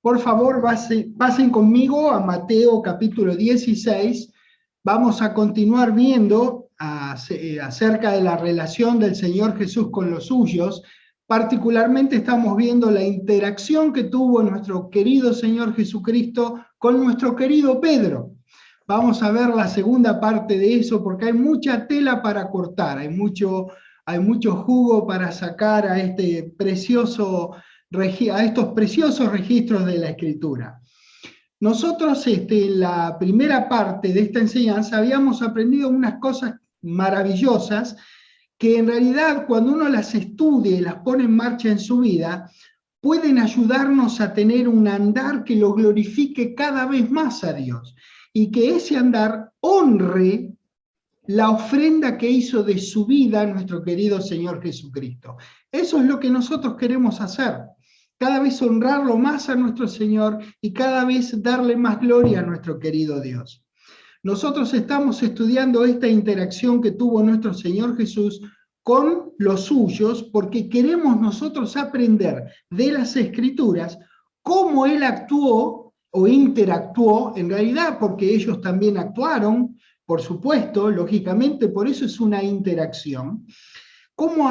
Por favor, pasen conmigo a Mateo capítulo 16. Vamos a continuar viendo acerca de la relación del Señor Jesús con los suyos. Particularmente estamos viendo la interacción que tuvo nuestro querido Señor Jesucristo con nuestro querido Pedro. Vamos a ver la segunda parte de eso porque hay mucha tela para cortar, hay mucho jugo para sacar a estos preciosos registros de la Escritura. Nosotros en la primera parte de esta enseñanza habíamos aprendido unas cosas maravillosas que en realidad cuando uno las estudia y las pone en marcha en su vida, pueden ayudarnos a tener un andar que lo glorifique cada vez más a Dios y que ese andar honre la ofrenda que hizo de su vida nuestro querido Señor Jesucristo. Eso es lo que nosotros queremos hacer. Cada vez honrarlo más a nuestro Señor y cada vez darle más gloria a nuestro querido Dios. Nosotros estamos estudiando esta interacción que tuvo nuestro Señor Jesús con los suyos porque queremos nosotros aprender de las Escrituras cómo Él actuó o interactuó en realidad, porque ellos también actuaron, por supuesto, lógicamente, por eso es una interacción. Cómo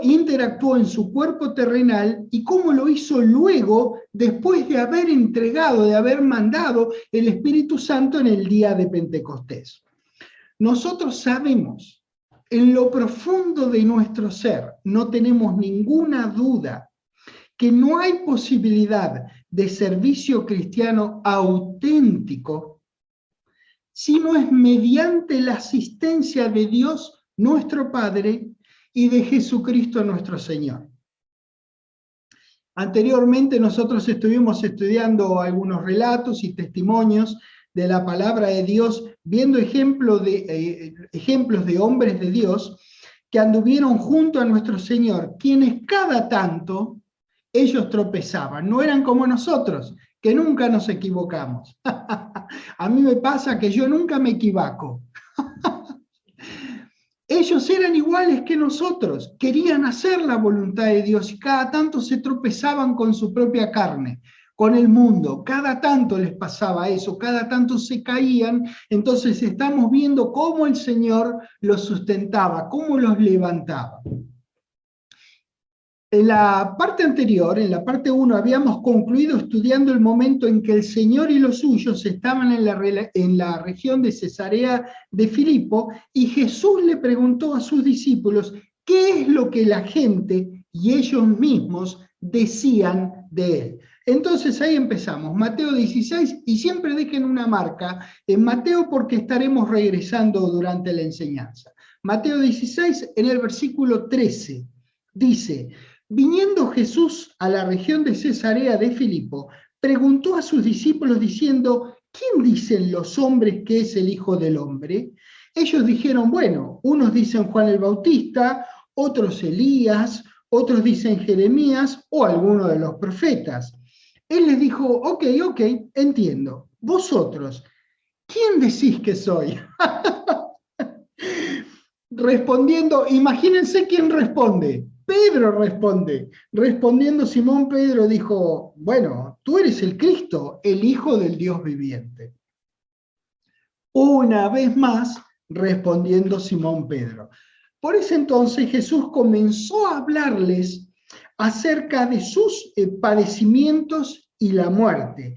interactuó en su cuerpo terrenal y cómo lo hizo luego, después de haber entregado, de haber mandado el Espíritu Santo en el día de Pentecostés. Nosotros sabemos, en lo profundo de nuestro ser, no tenemos ninguna duda que no hay posibilidad de servicio cristiano auténtico si no es mediante la asistencia de Dios, nuestro Padre, y de Jesucristo nuestro Señor. Anteriormente nosotros estuvimos estudiando algunos relatos y testimonios de la palabra de Dios, viendo ejemplos de hombres de Dios que anduvieron junto a nuestro Señor, quienes cada tanto ellos tropezaban, no eran como nosotros, que nunca nos equivocamos. A mí me pasa que yo nunca me equivoco. Ellos eran iguales que nosotros, querían hacer la voluntad de Dios y cada tanto se tropezaban con su propia carne, con el mundo, cada tanto les pasaba eso, cada tanto se caían, entonces estamos viendo cómo el Señor los sustentaba, cómo los levantaba. En la parte anterior, en la parte 1, habíamos concluido estudiando el momento en que el Señor y los suyos estaban en la región de Cesarea de Filipo y Jesús le preguntó a sus discípulos qué es lo que la gente y ellos mismos decían de él. Entonces ahí empezamos, Mateo 16, y siempre dejen una marca en Mateo porque estaremos regresando durante la enseñanza. Mateo 16, en el versículo 13, dice: viniendo Jesús a la región de Cesarea de Filipo, preguntó a sus discípulos diciendo: ¿quién dicen los hombres que es el Hijo del Hombre? Ellos dijeron: bueno, unos dicen Juan el Bautista, otros Elías, otros dicen Jeremías o alguno de los profetas. Él les dijo: ok, entiendo. Vosotros, ¿quién decís que soy? Respondiendo, imagínense quién responde. Pedro responde. Respondiendo Simón Pedro dijo: bueno, tú eres el Cristo, el Hijo del Dios viviente. Una vez más, respondiendo Simón Pedro. Por ese entonces Jesús comenzó a hablarles acerca de sus padecimientos y la muerte.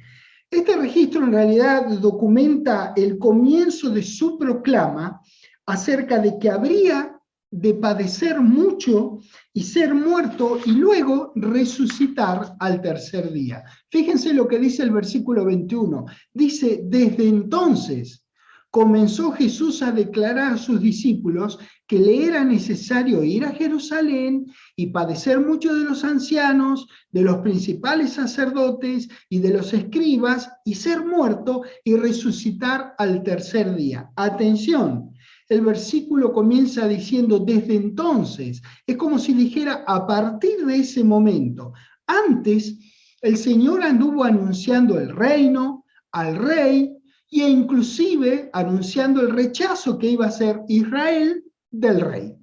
Este registro en realidad documenta el comienzo de su proclama acerca de que habría de padecer mucho y ser muerto y luego resucitar al tercer día. Fíjense lo que dice el versículo 21. Dice: desde entonces comenzó Jesús a declarar a sus discípulos que le era necesario ir a Jerusalén y padecer mucho de los ancianos, de los principales sacerdotes y de los escribas, y ser muerto y resucitar al tercer día. Atención, el versículo comienza diciendo desde entonces, es como si dijera a partir de ese momento. Antes, el Señor anduvo anunciando el reino, al rey, e inclusive anunciando el rechazo que iba a hacer Israel del rey.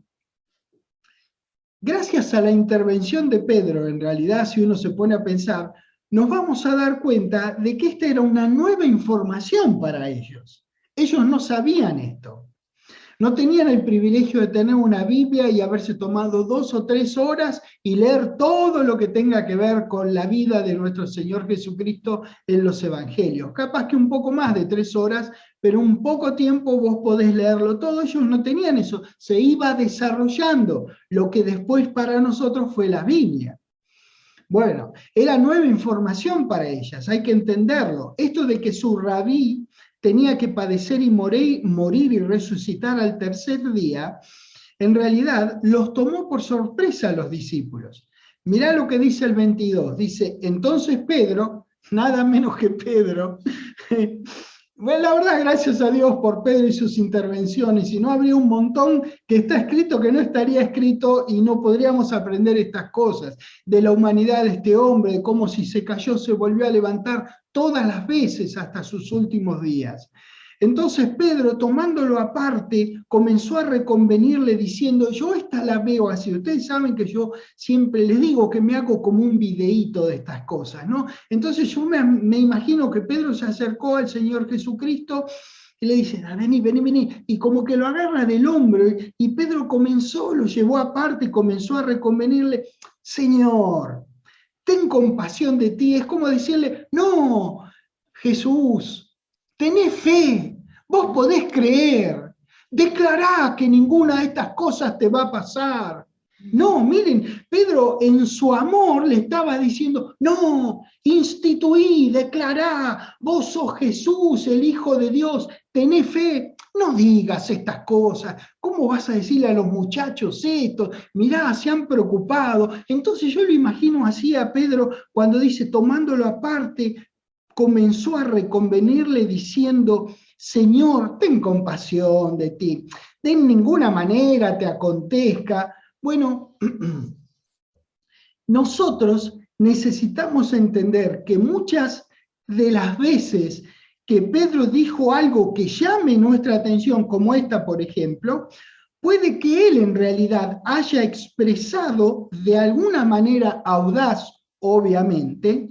Gracias a la intervención de Pedro, en realidad, si uno se pone a pensar, nos vamos a dar cuenta de que esta era una nueva información para ellos. Ellos no sabían esto. No tenían el privilegio de tener una Biblia y haberse tomado 2 o 3 horas y leer todo lo que tenga que ver con la vida de nuestro Señor Jesucristo en los Evangelios. Capaz que un poco más de 3 horas, pero un poco tiempo vos podés leerlo todo. Ellos no tenían eso. Se iba desarrollando lo que después para nosotros fue la Biblia. Bueno, era nueva información para ellas, hay que entenderlo. Esto de que su rabí tenía que padecer y morir y resucitar al tercer día, en realidad los tomó por sorpresa a los discípulos. Mirá lo que dice el 22, dice, entonces Pedro, nada menos que Pedro, bueno, la verdad, gracias a Dios por Pedro y sus intervenciones, si no habría un montón que está escrito que no estaría escrito y no podríamos aprender estas cosas, de la humanidad de este hombre, de cómo si se cayó se volvió a levantar todas las veces hasta sus últimos días. Entonces Pedro, tomándolo aparte, comenzó a reconvenirle diciendo, yo esta la veo así, ustedes saben que yo siempre les digo que me hago como un videíto de estas cosas, ¿no? Entonces yo me imagino que Pedro se acercó al Señor Jesucristo y le dice, vení, vení, vení, y como que lo agarra del hombro, y Pedro comenzó, lo llevó aparte y comenzó a reconvenirle, Señor, ten compasión de ti, es como decirle, no, Jesús, tenés fe, vos podés creer, declará que ninguna de estas cosas te va a pasar. No, miren, Pedro en su amor le estaba diciendo, no, instituí, declará, vos sos Jesús, el Hijo de Dios, tenés fe, no digas estas cosas, ¿cómo vas a decirle a los muchachos esto? Mirá, se han preocupado. Entonces yo lo imagino así a Pedro cuando dice, tomándolo aparte, comenzó a reconvenirle diciendo, Señor, ten compasión de ti, de ninguna manera te acontezca. Bueno, nosotros necesitamos entender que muchas de las veces que Pedro dijo algo que llame nuestra atención, como esta, por ejemplo, puede que él en realidad haya expresado de alguna manera audaz, obviamente,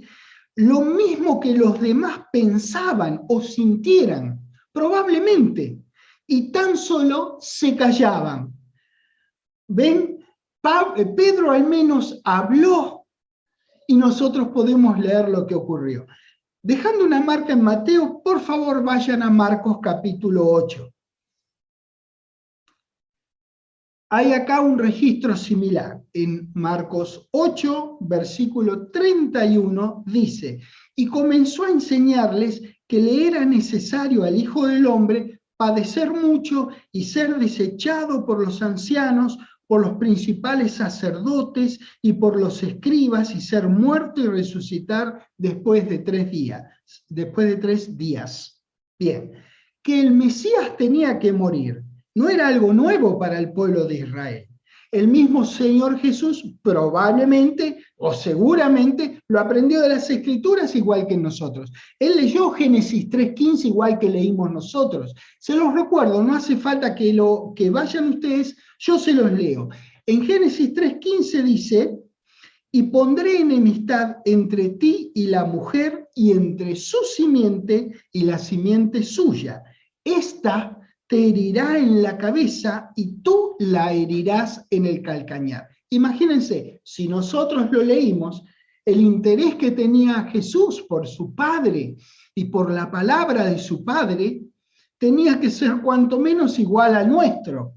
lo mismo que los demás pensaban o sintieran, probablemente, y tan solo se callaban. ¿Ven? Pedro al menos habló y nosotros podemos leer lo que ocurrió. Dejando una marca en Mateo, por favor vayan a Marcos capítulo 8. Hay acá un registro similar. En Marcos 8, versículo 31, dice, y comenzó a enseñarles que le era necesario al Hijo del Hombre padecer mucho y ser desechado por los ancianos, por los principales sacerdotes y por los escribas, y ser muerto y resucitar después de 3 días. Después de 3 días. Bien, que el Mesías tenía que morir no era algo nuevo para el pueblo de Israel. El mismo Señor Jesús probablemente o seguramente lo aprendió de las Escrituras igual que nosotros. Él leyó Génesis 3:15 igual que leímos nosotros. Se los recuerdo, no hace falta que vayan ustedes, yo se los leo. En Génesis 3:15 dice, y pondré enemistad entre ti y la mujer, y entre su simiente y la simiente suya. Esta te herirá en la cabeza y tú la herirás en el calcañar. Imagínense, si nosotros lo leímos, el interés que tenía Jesús por su Padre y por la palabra de su Padre, tenía que ser cuanto menos igual al nuestro.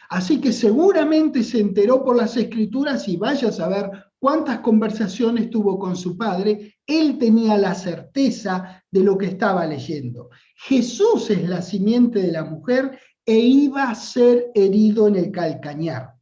Así que seguramente se enteró por las Escrituras, y vaya a saber cuántas conversaciones tuvo con su padre. Él tenía la certeza de lo que estaba leyendo. Jesús es la simiente de la mujer e iba a ser herido en el calcañar.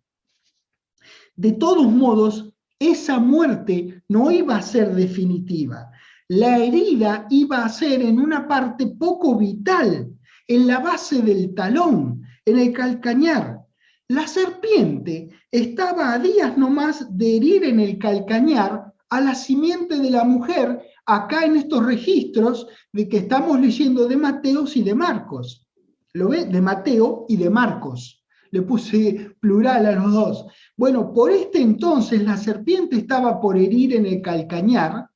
De todos modos, esa muerte no iba a ser definitiva. La herida iba a ser en una parte poco vital, en la base del talón, en el calcañar. La serpiente estaba a días nomás de herir en el calcañar a la simiente de la mujer, acá en estos registros de que estamos leyendo de Mateo y de Marcos. ¿Lo ve? De Mateo y de Marcos. Le puse plural a los dos. Bueno, por este entonces la serpiente estaba por herir en el calcañar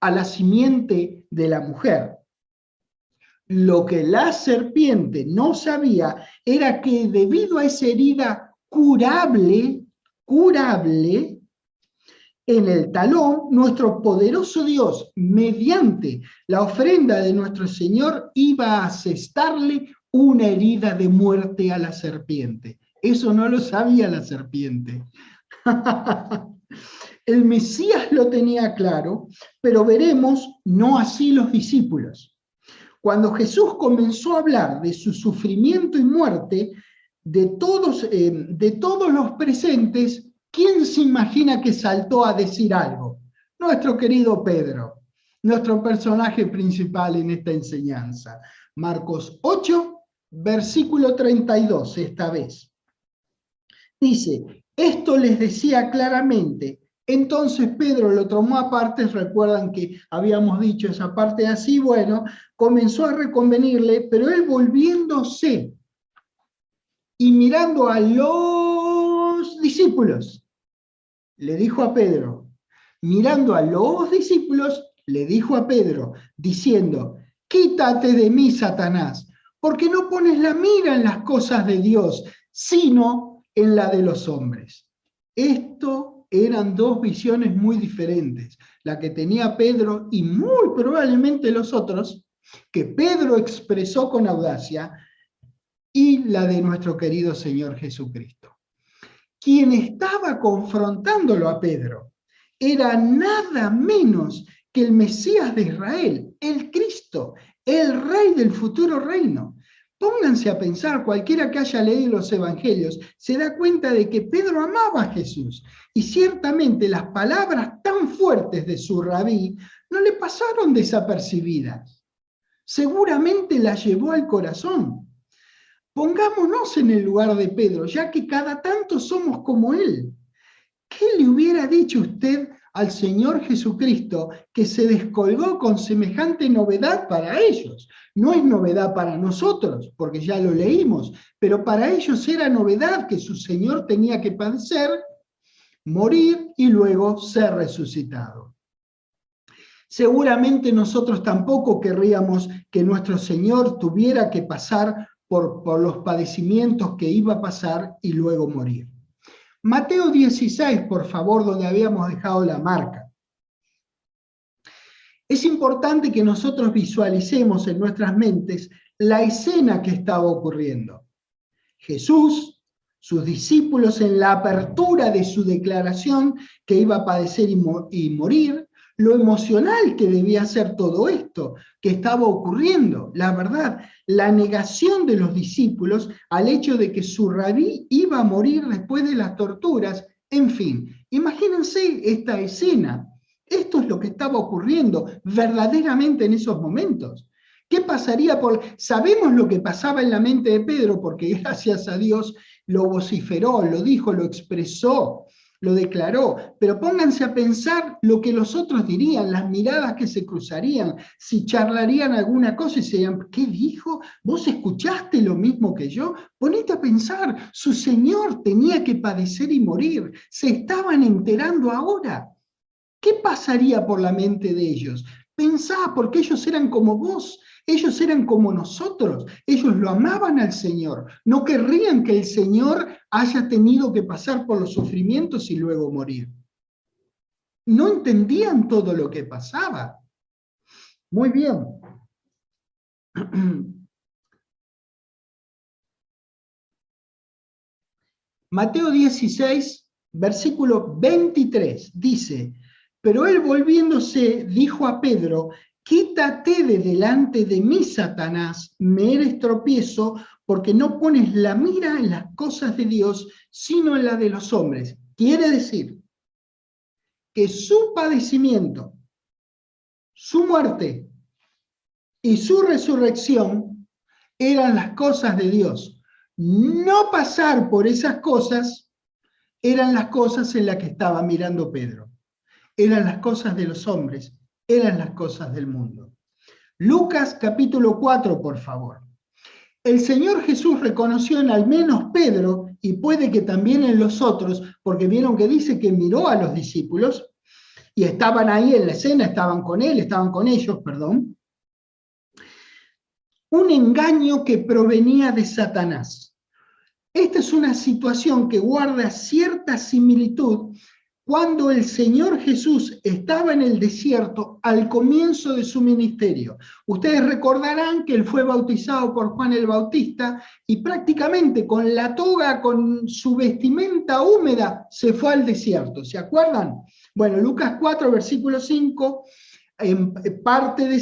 a la simiente de la mujer. Lo que la serpiente no sabía era que debido a esa herida curable, en el talón, nuestro poderoso Dios, mediante la ofrenda de nuestro Señor, iba a asestarle una herida de muerte a la serpiente. Eso no lo sabía la serpiente. El Mesías lo tenía claro, pero veremos, no así los discípulos. Cuando Jesús comenzó a hablar de su sufrimiento y muerte, de todos los presentes, ¿quién se imagina que saltó a decir algo? Nuestro querido Pedro, nuestro personaje principal en esta enseñanza. Marcos 8, versículo 32, esta vez. Dice, esto les decía claramente. Entonces Pedro lo tomó aparte, recuerdan que habíamos dicho esa parte así, bueno, comenzó a reconvenirle, pero él volviéndose y mirando a los discípulos, le dijo a Pedro, mirando a los discípulos, le dijo a Pedro, diciendo, quítate de mí, Satanás, porque no pones la mira en las cosas de Dios, sino en la de los hombres. Esto eran dos visiones muy diferentes, la que tenía Pedro y muy probablemente los otros, que Pedro expresó con audacia, y la de nuestro querido Señor Jesucristo. Quien estaba confrontándolo a Pedro era nada menos que el Mesías de Israel, el Cristo, el Rey del futuro reino. Pónganse a pensar, cualquiera que haya leído los evangelios se da cuenta de que Pedro amaba a Jesús y ciertamente las palabras tan fuertes de su rabí no le pasaron desapercibidas. Seguramente las llevó al corazón. Pongámonos en el lugar de Pedro, ya que cada tanto somos como él. ¿Qué le hubiera dicho usted al Señor Jesucristo que se descolgó con semejante novedad para ellos? No es novedad para nosotros, porque ya lo leímos, pero para ellos era novedad que su Señor tenía que padecer, morir y luego ser resucitado. Seguramente nosotros tampoco querríamos que nuestro Señor tuviera que pasar por los padecimientos que iba a pasar y luego morir. Mateo 16, por favor, donde habíamos dejado la marca. Es importante que nosotros visualicemos en nuestras mentes la escena que estaba ocurriendo. Jesús, sus discípulos en la apertura de su declaración que iba a padecer y morir, lo emocional que debía ser todo esto que estaba ocurriendo, la verdad, la negación de los discípulos al hecho de que su rabí iba a morir después de las torturas, en fin, imagínense esta escena, esto es lo que estaba ocurriendo verdaderamente en esos momentos. ¿Qué pasaría sabemos lo que pasaba en la mente de Pedro, porque gracias a Dios lo vociferó, lo dijo, lo expresó, lo declaró, pero pónganse a pensar lo que los otros dirían, las miradas que se cruzarían, si charlarían alguna cosa y se dirían, ¿qué dijo? ¿Vos escuchaste lo mismo que yo? Ponete a pensar, su Señor tenía que padecer y morir, se estaban enterando ahora. ¿Qué pasaría por la mente de ellos? Pensá, porque ellos eran como vos, ellos eran como nosotros, ellos lo amaban al Señor, no querrían que el Señor haya tenido que pasar por los sufrimientos y luego morir. No entendían todo lo que pasaba. Muy bien. Mateo 16, versículo 23, dice, pero él volviéndose dijo a Pedro, quítate de delante de mí, Satanás, me eres tropiezo, porque no pones la mira en las cosas de Dios, sino en la de los hombres. Quiere decir que su padecimiento, su muerte y su resurrección eran las cosas de Dios. No pasar por esas cosas eran las cosas en las que estaba mirando Pedro. Eran las cosas de los hombres, eran las cosas del mundo. Lucas capítulo 4, por favor. El Señor Jesús reconoció en al menos Pedro, y puede que también en los otros, porque vieron que dice que miró a los discípulos, y estaban ahí en la escena, estaban con él, estaban con ellos, perdón. Un engaño que provenía de Satanás. Esta es una situación que guarda cierta similitud cuando el Señor Jesús estaba en el desierto al comienzo de su ministerio. Ustedes recordarán que él fue bautizado por Juan el Bautista y prácticamente con la toga, con su vestimenta húmeda, se fue al desierto. ¿Se acuerdan? Bueno, Lucas 4, versículo 5, en parte de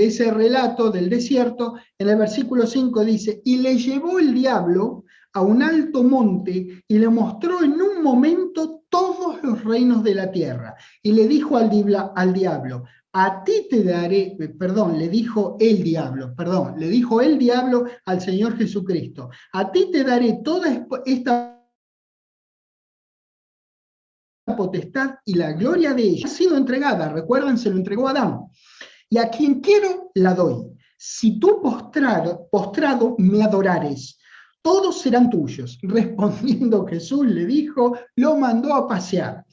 ese relato del desierto, en el versículo 5 dice, y le llevó el diablo a un alto monte y le mostró en un momento todos los reinos de la tierra. Y le dijo al diablo, a ti te daré, le dijo el diablo al Señor Jesucristo, a ti te daré toda esta potestad y la gloria de ella ha sido entregada, recuerden, se lo entregó a Adán, y a quien quiero la doy. Si tú postrado me adorares, todos serán tuyos. Respondiendo Jesús le dijo, lo mandó a pasear.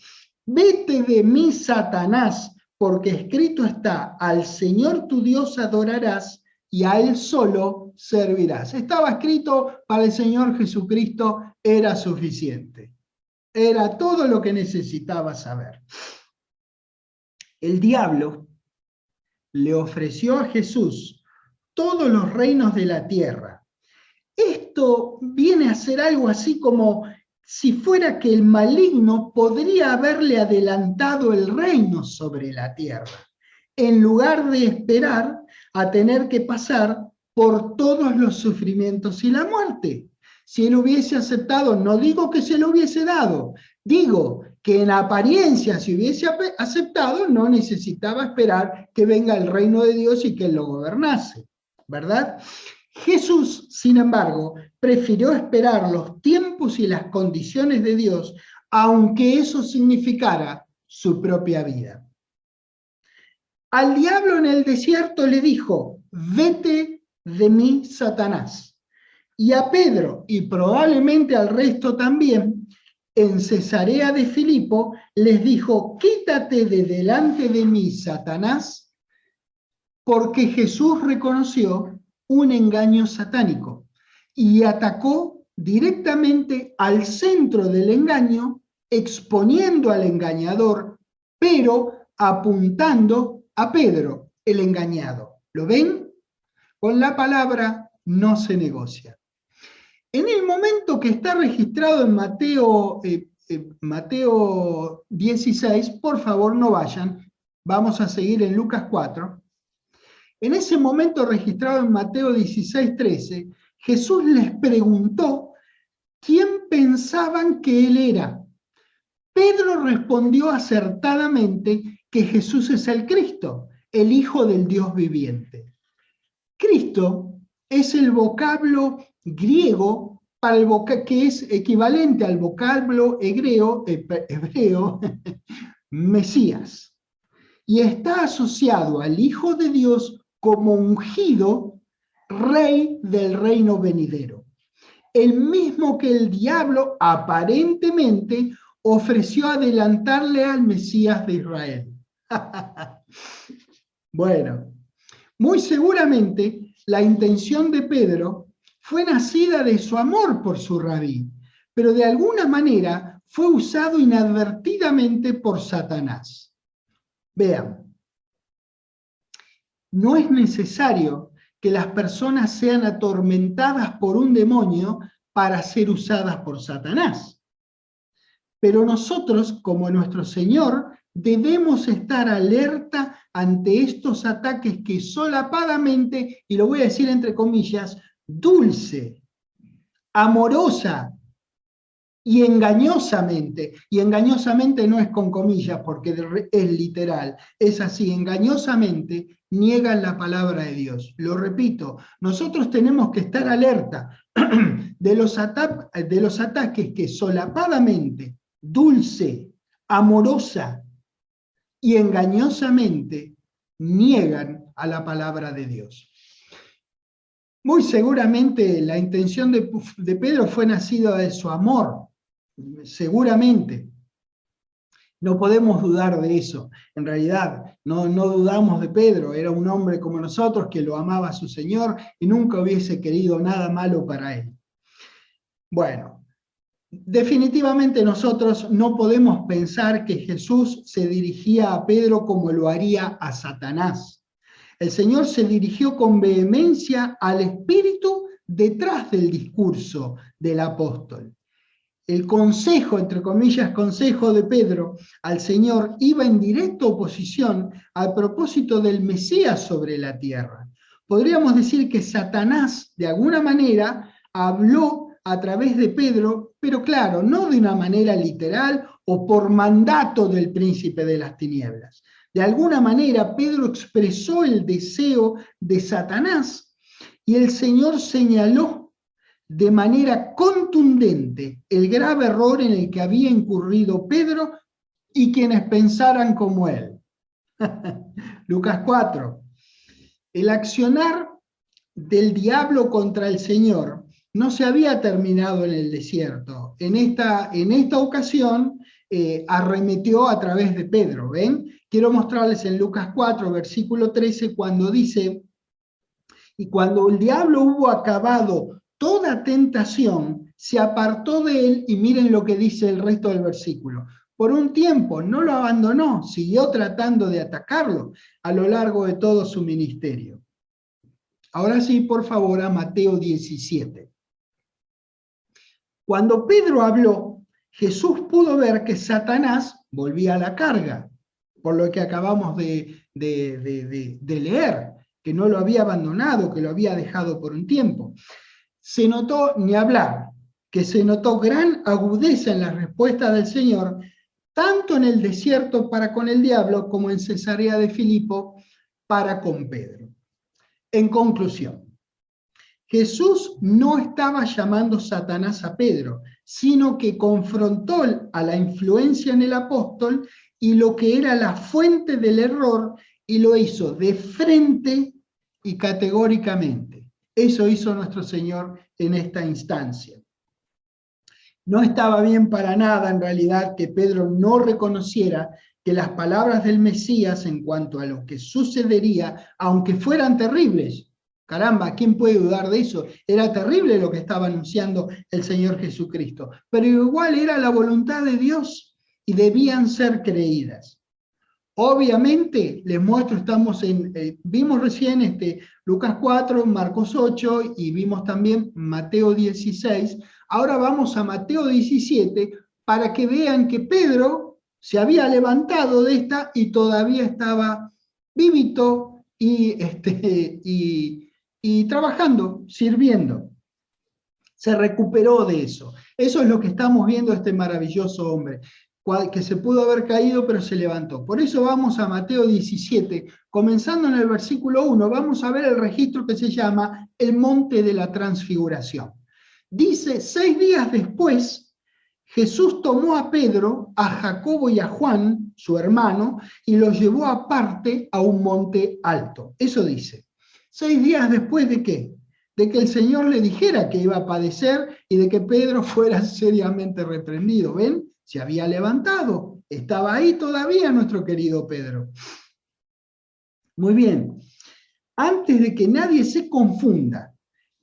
Vete de mí, Satanás, porque escrito está, al Señor tu Dios adorarás y a Él solo servirás. Estaba escrito, para el Señor Jesucristo era suficiente. Era todo lo que necesitaba saber. El diablo le ofreció a Jesús todos los reinos de la tierra. Esto viene a ser algo así como si fuera que el maligno podría haberle adelantado el reino sobre la tierra, en lugar de esperar a tener que pasar por todos los sufrimientos y la muerte. Si él hubiese aceptado, no digo que se lo hubiese dado, digo que en apariencia si hubiese aceptado, no necesitaba esperar que venga el reino de Dios y que él lo gobernase, ¿verdad? Jesús, sin embargo, prefirió esperar los tiempos y las condiciones de Dios, aunque eso significara su propia vida. Al diablo en el desierto le dijo, vete de mí, Satanás. Y a Pedro, y probablemente al resto también, en Cesarea de Filipo, les dijo, quítate de delante de mí, Satanás, porque Jesús reconoció un engaño satánico y atacó directamente al centro del engaño, exponiendo al engañador, pero apuntando a Pedro, el engañado. ¿Lo ven? Con la palabra no se negocia. En el momento que está registrado en Mateo 16, por favor no vayan, vamos a seguir en Lucas 4. En ese momento registrado en Mateo 16, 13, Jesús les preguntó quién pensaban que él era. Pedro respondió acertadamente que Jesús es el Cristo, el Hijo del Dios viviente. Cristo es el vocablo griego que es equivalente al vocablo hebreo Mesías, y está asociado al Hijo de Dios como ungido rey del reino venidero, el mismo que el diablo aparentemente ofreció adelantarle al Mesías de Israel. Bueno, muy seguramente la intención de Pedro fue nacida de su amor por su rabí, pero de alguna manera fue usado inadvertidamente por Satanás. Vean, no es necesario que las personas sean atormentadas por un demonio para ser usadas por Satanás. Pero nosotros, como nuestro Señor, debemos estar alerta ante estos ataques que solapadamente, y lo voy a decir entre comillas, dulce, amorosa y engañosamente no es con comillas porque es literal, es así, engañosamente niegan la palabra de Dios. Lo repito, nosotros tenemos que estar alerta de los ataques que solapadamente, dulce, amorosa y engañosamente niegan a la palabra de Dios. Muy seguramente la intención de Pedro fue nacida de su amor, seguramente. No podemos dudar de eso. En realidad, no dudamos de Pedro. Era un hombre como nosotros que lo amaba a su Señor y nunca hubiese querido nada malo para él. Bueno, definitivamente nosotros no podemos pensar que Jesús se dirigía a Pedro como lo haría a Satanás. El Señor se dirigió con vehemencia al espíritu detrás del discurso del apóstol. El consejo, entre comillas, consejo de Pedro al Señor iba en directa oposición al propósito del Mesías sobre la tierra. Podríamos decir que Satanás, de alguna manera, habló a través de Pedro, pero claro, no de una manera literal o por mandato del príncipe de las tinieblas. De alguna manera, Pedro expresó el deseo de Satanás y el Señor señaló de manera contundente el grave error en el que había incurrido Pedro y quienes pensaran como él. Lucas 4. El accionar del diablo contra el Señor no se había terminado en el desierto. En esta ocasión arremetió a través de Pedro. ¿Ven? Quiero mostrarles en Lucas 4, versículo 13, cuando dice: y cuando el diablo hubo acabado toda tentación, se apartó de él, y miren lo que dice el resto del versículo. Por un tiempo no lo abandonó, siguió tratando de atacarlo a lo largo de todo su ministerio. Ahora sí, por favor, a Mateo 17. Cuando Pedro habló, Jesús pudo ver que Satanás volvía a la carga, por lo que acabamos de leer, que no lo había abandonado, que lo había dejado por un tiempo. Se notó, ni hablar, que se notó gran agudeza en la respuesta del Señor, tanto en el desierto para con el diablo, como en Cesarea de Filipo para con Pedro. En conclusión, Jesús no estaba llamando Satanás a Pedro, sino que confrontó a la influencia en el apóstol y lo que era la fuente del error, y lo hizo de frente y categóricamente. Eso hizo nuestro Señor en esta instancia. No estaba bien para nada, en realidad, que Pedro no reconociera que las palabras del Mesías en cuanto a lo que sucedería, aunque fueran terribles, caramba, ¿quién puede dudar de eso? Era terrible lo que estaba anunciando el Señor Jesucristo, pero igual era la voluntad de Dios y debían ser creídas. Obviamente, les muestro, vimos recién Lucas 4, Marcos 8 y vimos también Mateo 16. Ahora vamos a Mateo 17 para que vean que Pedro se había levantado de esta y todavía estaba vivito y trabajando, sirviendo. Se recuperó de eso. Eso es lo que estamos viendo este maravilloso hombre, que se pudo haber caído, pero se levantó. Por eso vamos a Mateo 17, comenzando en el versículo 1, vamos a ver el registro que se llama el Monte de la Transfiguración. Dice: 6 días después, Jesús tomó a Pedro, a Jacobo y a Juan, su hermano, y los llevó aparte a un monte alto. Eso dice. 6 días después ¿de qué? De que el Señor le dijera que iba a padecer y de que Pedro fuera seriamente reprendido. ¿Ven? Se había levantado, estaba ahí todavía nuestro querido Pedro. Muy bien, antes de que nadie se confunda,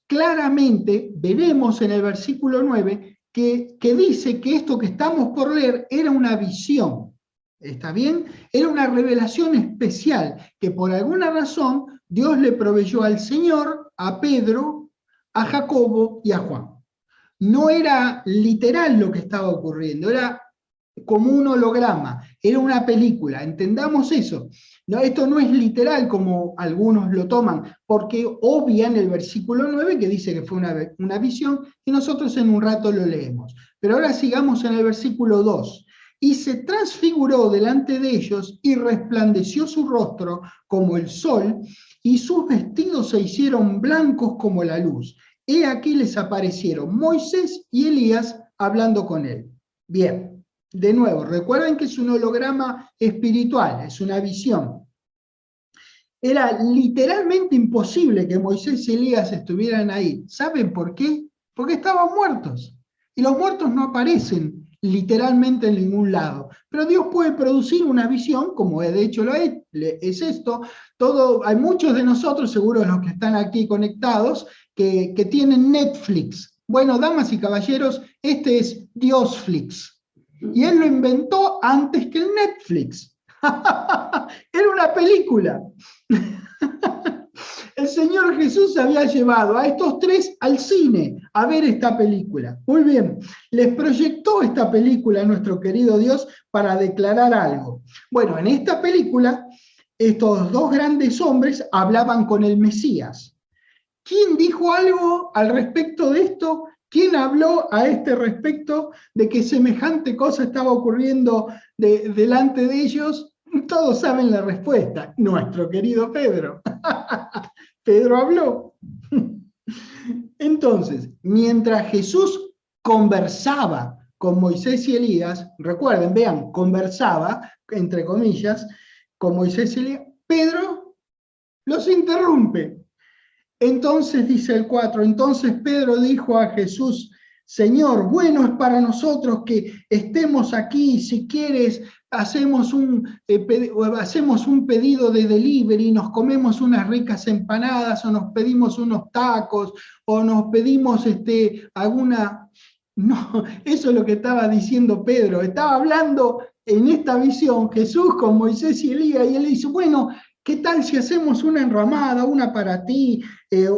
claramente veremos en el versículo 9 que dice que esto que estamos por leer era una visión. ¿Está bien? Era una revelación especial que por alguna razón Dios le proveyó al Señor, a Pedro, a Jacobo y a Juan. No era literal lo que estaba ocurriendo, era como un holograma, era una película, entendamos eso. No, esto no es literal como algunos lo toman, porque obvian el versículo 9 que dice que fue una visión, y nosotros en un rato lo leemos. Pero ahora sigamos en el versículo 2. Y se transfiguró delante de ellos, y resplandeció su rostro como el sol, y sus vestidos se hicieron blancos como la luz. He aquí les aparecieron Moisés y Elías hablando con él. Bien, de nuevo, recuerden que es un holograma espiritual, es una visión. Era literalmente imposible que Moisés y Elías estuvieran ahí. ¿Saben por qué? Porque estaban muertos. Y los muertos no aparecen literalmente en ningún lado. Pero Dios puede producir una visión, como de hecho es esto. Hay muchos de nosotros, seguro los que están aquí conectados, que tienen Netflix. Bueno, damas y caballeros, este es Diosflix. Y él lo inventó antes que el Netflix. Era una película. El Señor Jesús había llevado a estos tres al cine a ver esta película. Muy bien, les proyectó esta película a nuestro querido Dios para declarar algo. Bueno, en esta película, estos dos grandes hombres hablaban con el Mesías. ¿Quién dijo algo al respecto de esto? ¿Quién habló a este respecto de que semejante cosa estaba ocurriendo delante de ellos? Todos saben la respuesta, nuestro querido Pedro. Pedro habló. Entonces, mientras Jesús conversaba con Moisés y Elías, recuerden, vean, conversaba, entre comillas, con Moisés y Elías, Pedro los interrumpe. Entonces, dice el 4, entonces Pedro dijo a Jesús, Señor, bueno es para nosotros que estemos aquí, si quieres hacemos un pedido de delivery, nos comemos unas ricas empanadas, o nos pedimos unos tacos, o nos pedimos alguna... No, eso es lo que estaba diciendo Pedro, estaba hablando en esta visión Jesús con Moisés y Elías, y él dice, bueno, ¿qué tal si hacemos una enramada, una para ti,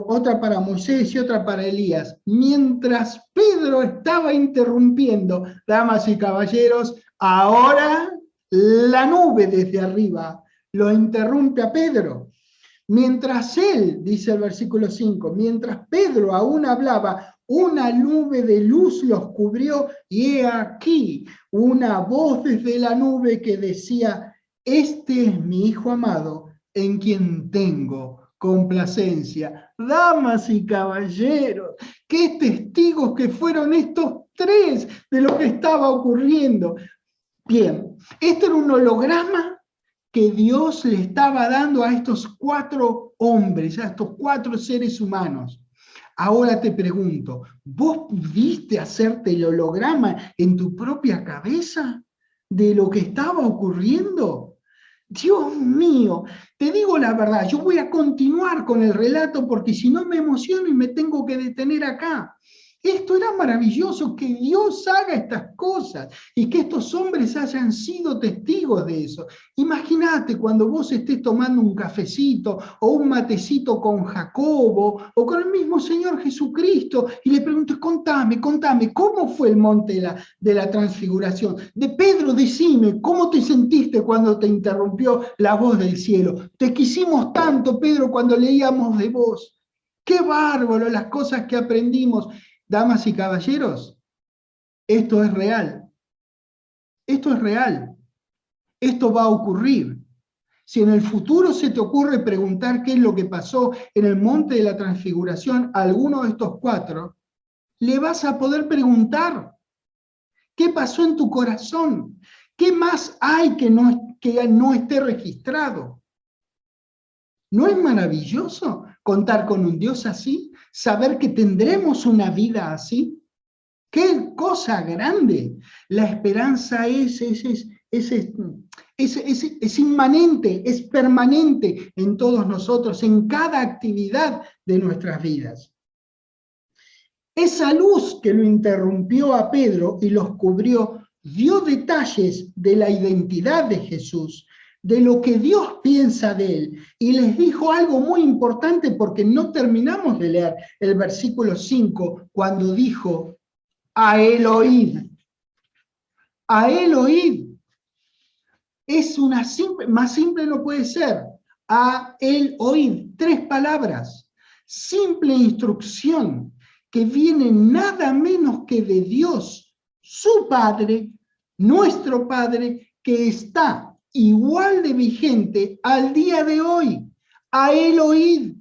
otra para Moisés y otra para Elías? Mientras Pedro estaba interrumpiendo, damas y caballeros, ahora la nube desde arriba lo interrumpe a Pedro. Mientras él, dice el versículo 5, mientras Pedro aún hablaba, una nube de luz los cubrió y he aquí una voz desde la nube que decía, este es mi Hijo amado, en quien tengo complacencia. Damas y caballeros, qué testigos que fueron estos tres de lo que estaba ocurriendo. Bien, este era un holograma que Dios le estaba dando a estos cuatro hombres, a estos cuatro seres humanos. Ahora te pregunto, ¿vos pudiste hacerte el holograma en tu propia cabeza de lo que estaba ocurriendo? Dios mío, te digo la verdad, yo voy a continuar con el relato porque si no me emociono y me tengo que detener acá. Esto era maravilloso, que Dios haga estas cosas y que estos hombres hayan sido testigos de eso. Imagínate cuando vos estés tomando un cafecito o un matecito con Jacobo o con el mismo Señor Jesucristo y le preguntes, contame, ¿cómo fue el monte de la transfiguración? De Pedro, decime, ¿cómo te sentiste cuando te interrumpió la voz del cielo? Te quisimos tanto, Pedro, cuando leíamos de vos. Qué bárbaro las cosas que aprendimos. Damas y caballeros, esto es real. Esto es real. Esto va a ocurrir. Si en el futuro se te ocurre preguntar qué es lo que pasó en el monte de la transfiguración a alguno de estos cuatro, le vas a poder preguntar qué pasó en tu corazón, qué más hay que no esté registrado. ¿No es maravilloso contar con un Dios así? ¿Saber que tendremos una vida así? ¡Qué cosa grande! La esperanza es inmanente, es permanente en todos nosotros, en cada actividad de nuestras vidas. Esa luz que lo interrumpió a Pedro y los cubrió, dio detalles de la identidad de Jesús, de lo que Dios piensa de él, y les dijo algo muy importante porque no terminamos de leer el versículo 5, cuando dijo, a él oíd. A él oíd. Es una simple, más simple no puede ser. A él oíd. 3 palabras. Simple instrucción que viene nada menos que de Dios, su Padre, nuestro Padre, que está igual de vigente al día de hoy. A él oíd.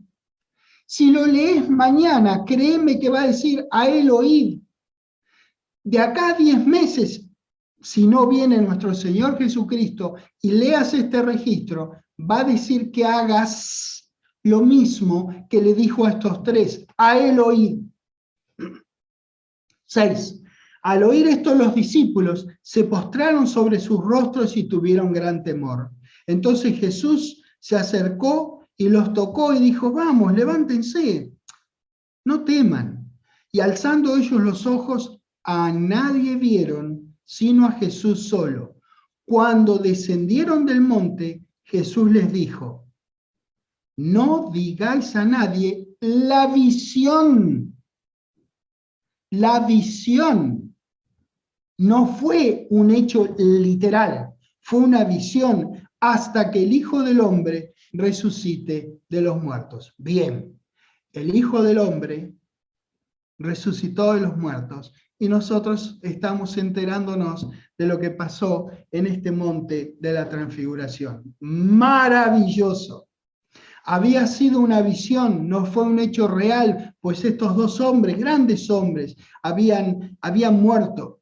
Si lo lees mañana, créeme que va a decir a él oíd. De acá a 10 meses, si no viene nuestro Señor Jesucristo y leas este registro, va a decir que hagas lo mismo que le dijo a estos tres, a él oíd. 6. Al oír esto los discípulos se postraron sobre sus rostros y tuvieron gran temor. Entonces Jesús se acercó y los tocó y dijo, vamos, levántense, no teman. Y alzando ellos los ojos, a nadie vieron, sino a Jesús solo. Cuando descendieron del monte, Jesús les dijo, no digáis a nadie la visión. La visión no fue un hecho literal, fue una visión hasta que el Hijo del Hombre resucite de los muertos. Bien, el Hijo del Hombre resucitó de los muertos y nosotros estamos enterándonos de lo que pasó en este monte de la transfiguración. Maravilloso. Había sido una visión, no fue un hecho real, pues estos dos hombres, grandes hombres, habían muerto.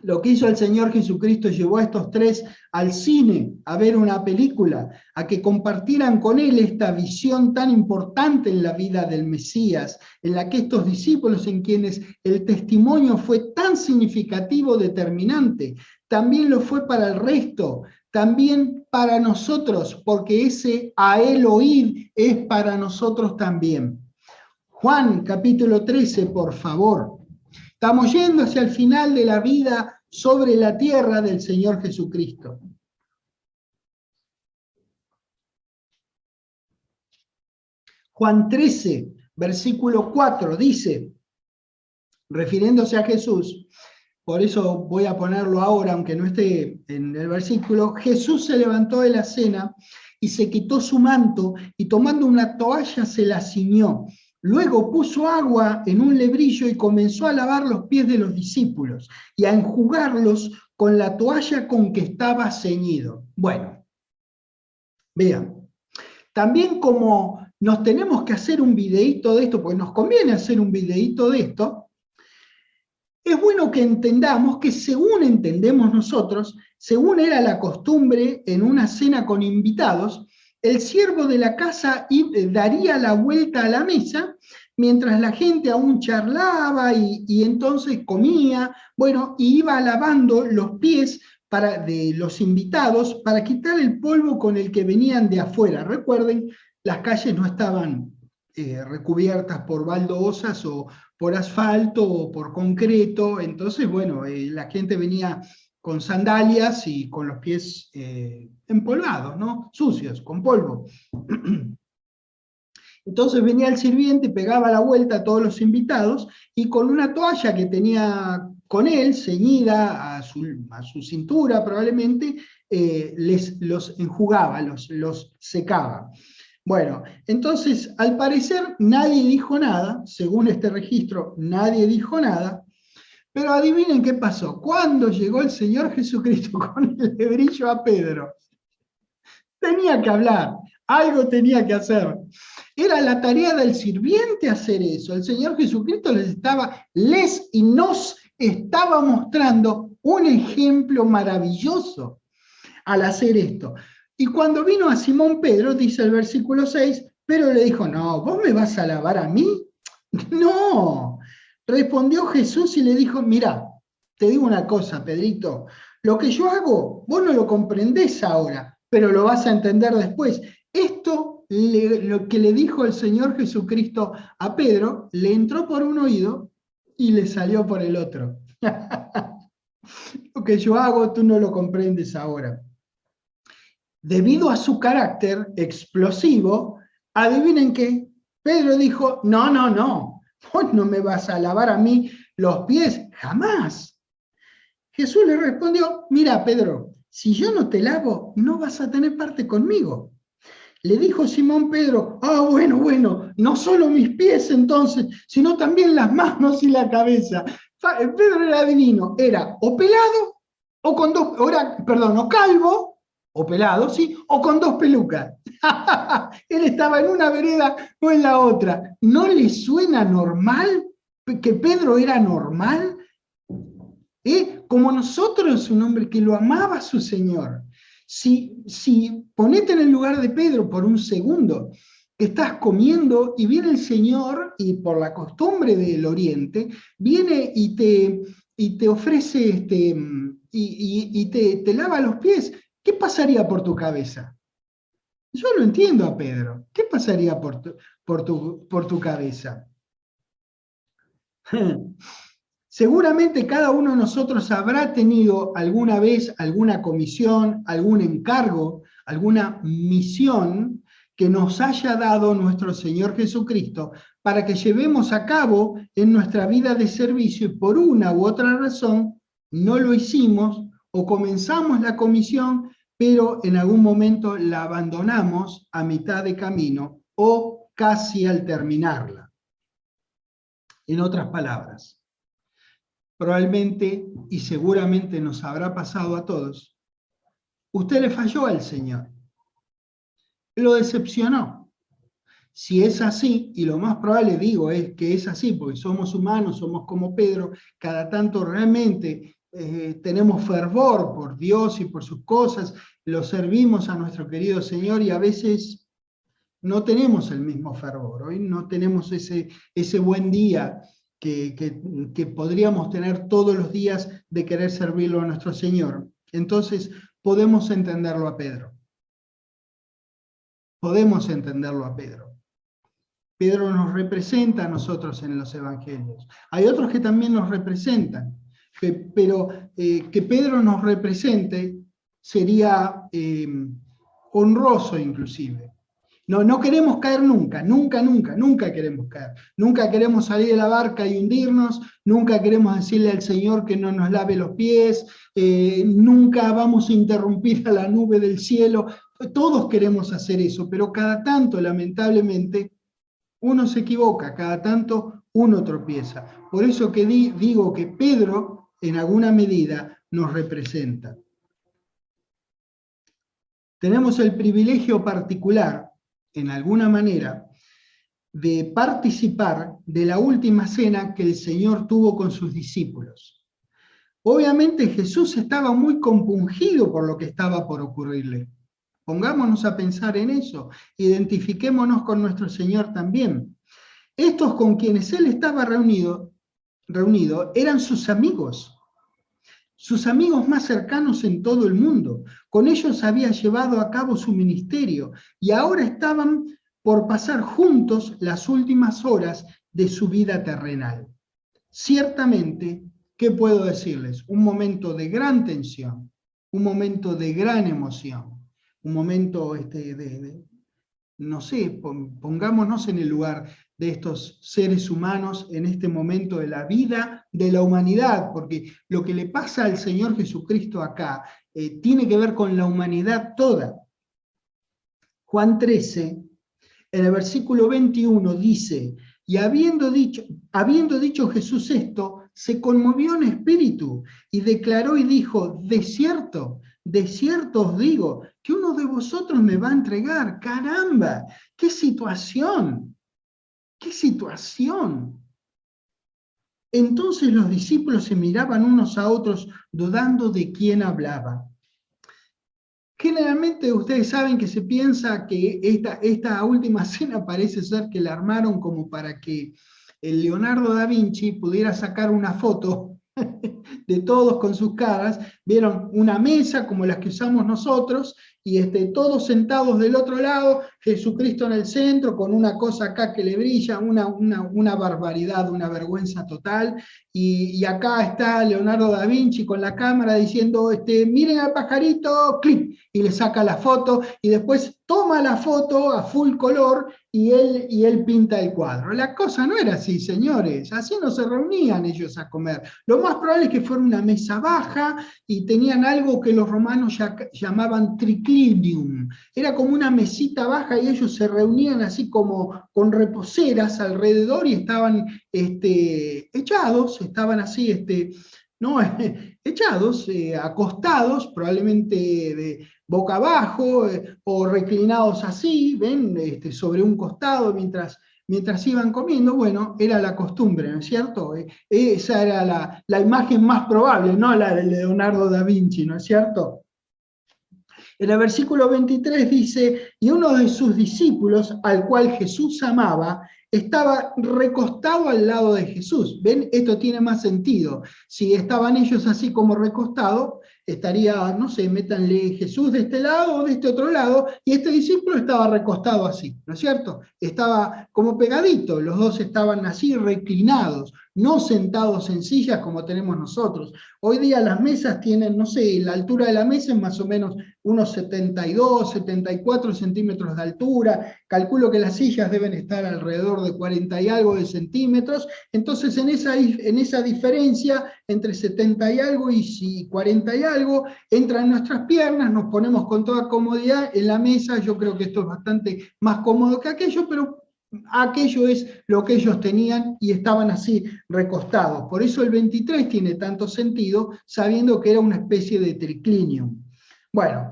Lo que hizo el Señor Jesucristo llevó a estos tres al cine a ver una película, a que compartieran con Él esta visión tan importante en la vida del Mesías, en la que estos discípulos, en quienes el testimonio fue tan significativo, determinante, también lo fue para el resto, también para nosotros, porque ese a Él oír es para nosotros también. Juan capítulo 13, por favor. Estamos yendo hacia el final de la vida sobre la tierra del Señor Jesucristo. Juan 13, versículo 4, dice, refiriéndose a Jesús, por eso voy a ponerlo ahora, aunque no esté en el versículo, Jesús se levantó de la cena y se quitó su manto y tomando una toalla se la ciñó. Luego puso agua en un lebrillo y comenzó a lavar los pies de los discípulos y a enjugarlos con la toalla con que estaba ceñido. Bueno, vean, también como nos tenemos que hacer un videíto de esto, porque nos conviene hacer un videíto de esto, es bueno que entendamos que según entendemos nosotros, según era la costumbre en una cena con invitados, el siervo de la casa daría la vuelta a la mesa mientras la gente aún charlaba y entonces comía, bueno, y iba lavando los pies de los invitados para quitar el polvo con el que venían de afuera. Recuerden, las calles no estaban recubiertas por baldosas o por asfalto o por concreto, entonces, bueno, la gente venía con sandalias y con los pies empolvados, ¿no? Sucios, con polvo. Entonces venía el sirviente, pegaba la vuelta a todos los invitados y con una toalla que tenía con él, ceñida a su cintura probablemente, los enjugaba, los secaba. Bueno, entonces al parecer nadie dijo nada, según este registro nadie dijo nada, pero adivinen qué pasó. Cuando llegó el Señor Jesucristo con el lebrillo a Pedro, tenía que hablar, algo tenía que hacer. Era la tarea del sirviente hacer eso. El Señor Jesucristo nos estaba mostrando un ejemplo maravilloso al hacer esto. Y cuando vino a Simón Pedro, dice el versículo 6, Pedro le dijo, no, ¿vos me vas a lavar a mí? No. Respondió Jesús y le dijo, mira, te digo una cosa, Pedrito, lo que yo hago, vos no lo comprendés ahora, pero lo vas a entender después. Esto, lo que le dijo el Señor Jesucristo a Pedro, le entró por un oído y le salió por el otro. Lo que yo hago, tú no lo comprendes ahora. Debido a su carácter explosivo, adivinen qué, Pedro dijo, no, vos no me vas a lavar a mí los pies, jamás. Jesús le respondió, mira Pedro, si yo no te lavo, no vas a tener parte conmigo. Le dijo Simón Pedro, bueno, no solo mis pies entonces, sino también las manos y la cabeza. Pedro era divino, era o pelado, o calvo, o pelado, ¿sí? O con dos pelucas. Él estaba en una vereda o en la otra. ¿No le suena normal que Pedro era normal? Como nosotros, un hombre que lo amaba a su Señor. Si ponete en el lugar de Pedro por un segundo, que estás comiendo y viene el Señor, y por la costumbre del Oriente, viene y te ofrece, te lava los pies. ¿Qué pasaría por tu cabeza? Yo lo entiendo a Pedro. ¿Qué pasaría por tu cabeza? Seguramente cada uno de nosotros habrá tenido alguna vez alguna comisión, algún encargo, alguna misión que nos haya dado nuestro Señor Jesucristo para que llevemos a cabo en nuestra vida de servicio y por una u otra razón no lo hicimos o comenzamos la comisión, pero en algún momento la abandonamos a mitad de camino o casi al terminarla. En otras palabras, probablemente y seguramente nos habrá pasado a todos, usted le falló al Señor, lo decepcionó. Si es así, y lo más probable digo es que es así, porque somos humanos, somos como Pedro, cada tanto realmente tenemos fervor por Dios y por sus cosas, lo servimos a nuestro querido Señor y a veces no tenemos el mismo fervor, hoy no tenemos ese buen día que podríamos tener todos los días de querer servirlo a nuestro Señor. Entonces, podemos entenderlo a Pedro. Podemos entenderlo a Pedro. Pedro nos representa a nosotros en los evangelios. Hay otros que también nos representan, pero que Pedro nos represente sería honroso inclusive. No queremos caer nunca queremos caer. Nunca queremos salir de la barca y hundirnos, nunca queremos decirle al Señor que no nos lave los pies, nunca vamos a interrumpir a la nube del cielo. Todos queremos hacer eso, pero cada tanto, lamentablemente, uno se equivoca, cada tanto uno tropieza. Por eso que digo que Pedro, en alguna medida, nos representa. Tenemos el privilegio particular, en alguna manera, de participar de la última cena que el Señor tuvo con sus discípulos. Obviamente Jesús estaba muy compungido por lo que estaba por ocurrirle. Pongámonos a pensar en eso, identifiquémonos con nuestro Señor también. Estos con quienes Él estaba reunido eran sus amigos más cercanos en todo el mundo. Con ellos había llevado a cabo su ministerio y ahora estaban por pasar juntos las últimas horas de su vida terrenal. Ciertamente, ¿qué puedo decirles? Un momento de gran tensión, un momento de gran emoción, un momento no sé, pongámonos en el lugar de estos seres humanos en este momento de la vida de la humanidad, porque lo que le pasa al Señor Jesucristo acá tiene que ver con la humanidad toda. Juan 13, en el versículo 21 dice, y habiendo dicho Jesús esto, se conmovió en espíritu y declaró y dijo, de cierto os digo, que uno de vosotros me va a entregar. ¡Caramba! ¡Qué situación! ¡Qué situación! Entonces los discípulos se miraban unos a otros, dudando de quién hablaba. Generalmente ustedes saben que se piensa que esta última cena parece ser que la armaron como para que el Leonardo da Vinci pudiera sacar una foto de todos con sus caras. Vieron una mesa como las que usamos nosotros y todos sentados del otro lado, Jesucristo en el centro, con una cosa acá que le brilla, una barbaridad, una vergüenza total, y acá está Leonardo da Vinci con la cámara diciendo, miren al pajarito, clic, y le saca la foto, y después toma la foto a full color, y él pinta el cuadro. La cosa no era así, señores, así no se reunían ellos a comer. Lo más probable es que fuera una mesa baja, y tenían algo que los romanos llamaban triclinium. Era como una mesita baja y ellos se reunían así como con reposeras alrededor y estaban echados, estaban así, no, echados, acostados, probablemente de boca abajo o reclinados así, ven, sobre un costado mientras iban comiendo. Bueno, era la costumbre, ¿no es cierto? Esa era la imagen más probable, no la de Leonardo da Vinci, ¿no es cierto? En el versículo 23 dice, y uno de sus discípulos, al cual Jesús amaba, estaba recostado al lado de Jesús. ¿Ven? Esto tiene más sentido. Si estaban ellos así como recostados, estaría, no sé, métanle Jesús de este lado o de este otro lado, y este discípulo estaba recostado así, ¿no es cierto? Estaba como pegadito, los dos estaban así reclinados, no sentados en sillas como tenemos nosotros. Hoy día las mesas tienen, no sé, la altura de la mesa es más o menos unos 72, 74 centímetros de altura, calculo que las sillas deben estar alrededor de 40 y algo de centímetros, entonces en esa diferencia entre 70 y algo y 40 y algo, entran nuestras piernas, nos ponemos con toda comodidad en la mesa. Yo creo que esto es bastante más cómodo que aquello, pero aquello es lo que ellos tenían y estaban así recostados. Por eso el 23 tiene tanto sentido, sabiendo que era una especie de triclinium. Bueno,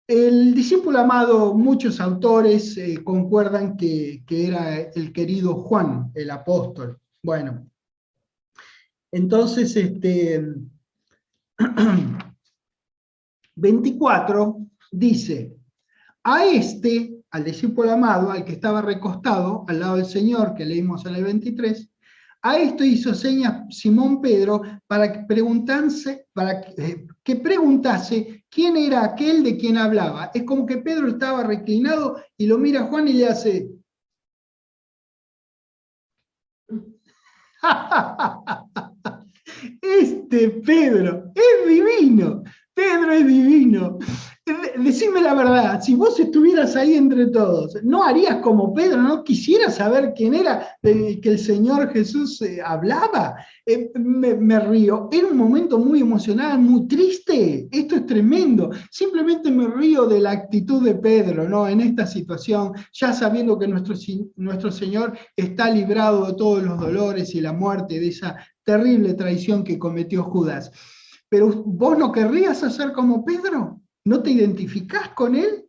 el discípulo amado, muchos autores concuerdan que era el querido Juan, el apóstol. Bueno, entonces 24 dice, a al discípulo amado, al que estaba recostado al lado del Señor, que leímos en el 23, a esto hizo señas Simón Pedro para que preguntase quién era aquel de quien hablaba. Es como que Pedro estaba reclinado y lo mira a Juan y le hace... Pedro es divino. Pedro es divino. Decime la verdad, si vos estuvieras ahí entre todos, ¿no harías como Pedro? ¿No quisieras saber quién era que el Señor Jesús hablaba? Me río. Era un momento muy emocional, muy triste. Esto es tremendo. Simplemente me río de la actitud de Pedro, ¿no? En esta situación, ya sabiendo que nuestro Señor está librado de todos los dolores y la muerte de esa terrible traición que cometió Judas. Pero vos no querrías hacer como Pedro. ¿No te identificás con él?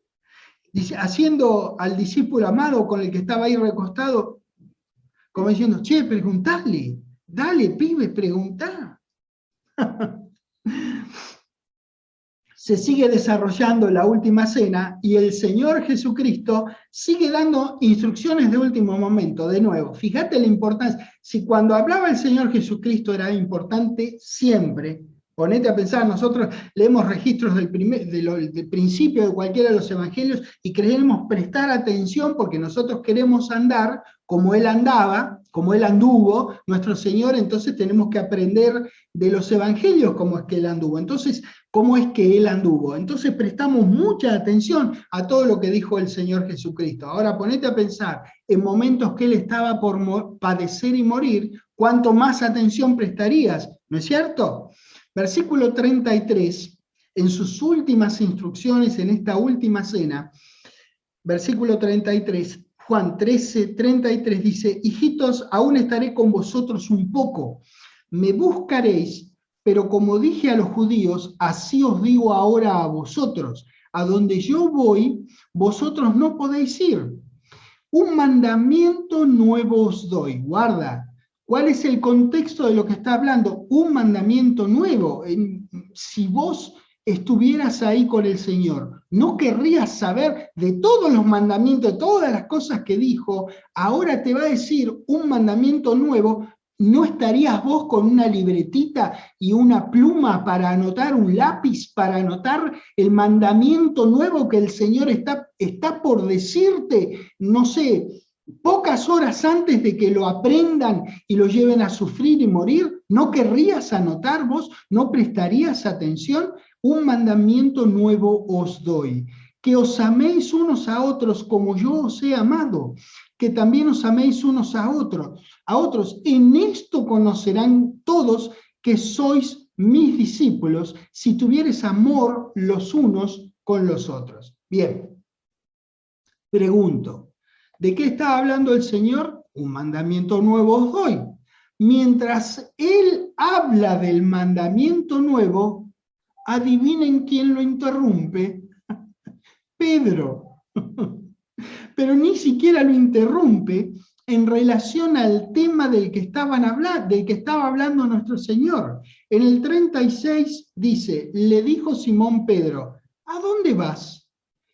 Dice, haciendo al discípulo amado con el que estaba ahí recostado, como diciendo, che, preguntale, dale, pibe, preguntá. Se sigue desarrollando la última cena y el Señor Jesucristo sigue dando instrucciones de último momento. De nuevo, fíjate la importancia. Si cuando hablaba el Señor Jesucristo era importante siempre, ponete a pensar, nosotros leemos registros del principio de cualquiera de los evangelios y queremos prestar atención porque nosotros queremos andar como Él andaba, como Él anduvo, nuestro Señor. Entonces tenemos que aprender de los evangelios cómo es que Él anduvo. Entonces, ¿cómo es que Él anduvo? Entonces prestamos mucha atención a todo lo que dijo el Señor Jesucristo. Ahora ponete a pensar, en momentos que Él estaba por padecer y morir, ¿cuánto más atención prestarías? ¿No es cierto? Versículo 33, en sus últimas instrucciones en esta última cena, versículo 33, Juan 13, 33 dice, hijitos, aún estaré con vosotros un poco, me buscaréis, pero como dije a los judíos, así os digo ahora a vosotros, a donde yo voy, vosotros no podéis ir. Un mandamiento nuevo os doy, guarda. ¿Cuál es el contexto de lo que está hablando? Un mandamiento nuevo. Si vos estuvieras ahí con el Señor, no querrías saber de todos los mandamientos, de todas las cosas que dijo. Ahora te va a decir un mandamiento nuevo. ¿No estarías vos con una libretita y una pluma para anotar, un lápiz para anotar el mandamiento nuevo que el Señor está por decirte, no sé, pocas horas antes de que lo aprendan y lo lleven a sufrir y morir? ¿No querrías anotar vos? ¿No prestarías atención? Un mandamiento nuevo os doy, que os améis unos a otros como yo os he amado, que también os améis unos a otros. En esto conocerán todos que sois mis discípulos, si tuvieres amor los unos con los otros. Bien, pregunto, ¿de qué está hablando el Señor? Un mandamiento nuevo os doy. Mientras Él habla del mandamiento nuevo, adivinen quién lo interrumpe. Pedro. Pero ni siquiera lo interrumpe en relación al tema del que estaba hablando nuestro Señor. En el 36 dice, le dijo Simón Pedro, ¿a dónde vas?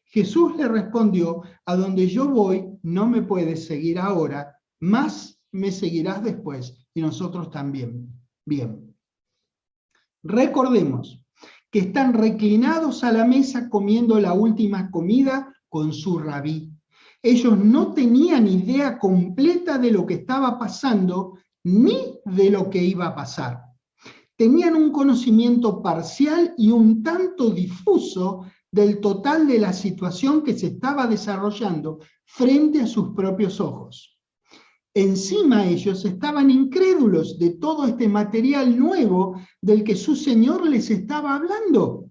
Jesús le respondió, a donde yo voy no me puedes seguir ahora, mas me seguirás después, y nosotros también. Bien. Recordemos que están reclinados a la mesa comiendo la última comida con su rabí. Ellos no tenían idea completa de lo que estaba pasando, ni de lo que iba a pasar. Tenían un conocimiento parcial y un tanto difuso del total de la situación que se estaba desarrollando frente a sus propios ojos. Encima ellos estaban incrédulos de todo este material nuevo del que su Señor les estaba hablando.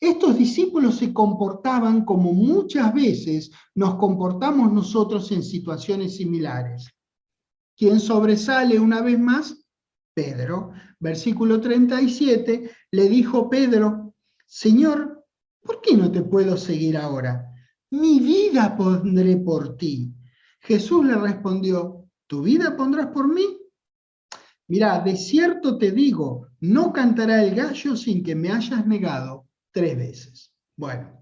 Estos discípulos se comportaban como muchas veces nos comportamos nosotros en situaciones similares. ¿Quién sobresale una vez más? Pedro. Versículo 37, le dijo Pedro, Señor, ¿por qué no te puedo seguir ahora? Mi vida pondré por ti. Jesús le respondió, ¿tu vida pondrás por mí? Mirá, de cierto te digo, no cantará el gallo sin que me hayas negado 3 veces. Bueno.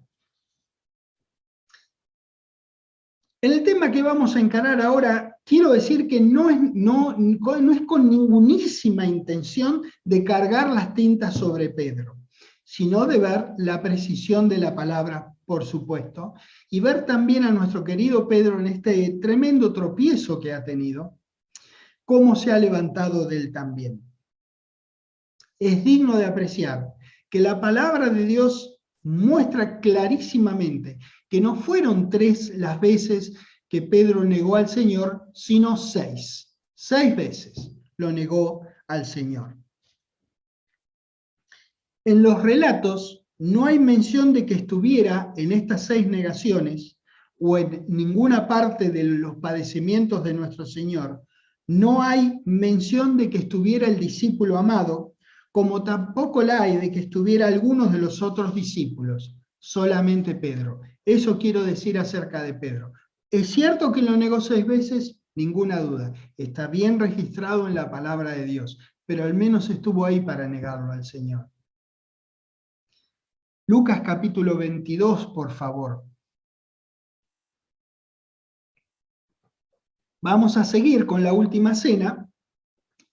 En el tema que vamos a encarar ahora, quiero decir que no es con ningunísima intención de cargar las tintas sobre Pedro, sino de ver la precisión de la palabra, por supuesto, y ver también a nuestro querido Pedro en este tremendo tropiezo que ha tenido, cómo se ha levantado de él también. Es digno de apreciar que la palabra de Dios muestra clarísimamente que no fueron 3 las veces que Pedro negó al Señor, sino 6. 6 veces lo negó al Señor. En los relatos no hay mención de que estuviera en estas 6 negaciones o en ninguna parte de los padecimientos de nuestro Señor. No hay mención de que estuviera el discípulo amado, como tampoco la hay de que estuviera algunos de los otros discípulos, solamente Pedro. Eso quiero decir acerca de Pedro. ¿Es cierto que lo negó 6 veces? Ninguna duda. Está bien registrado en la palabra de Dios, pero al menos estuvo ahí para negarlo al Señor. Lucas capítulo 22, por favor. Vamos a seguir con la última cena,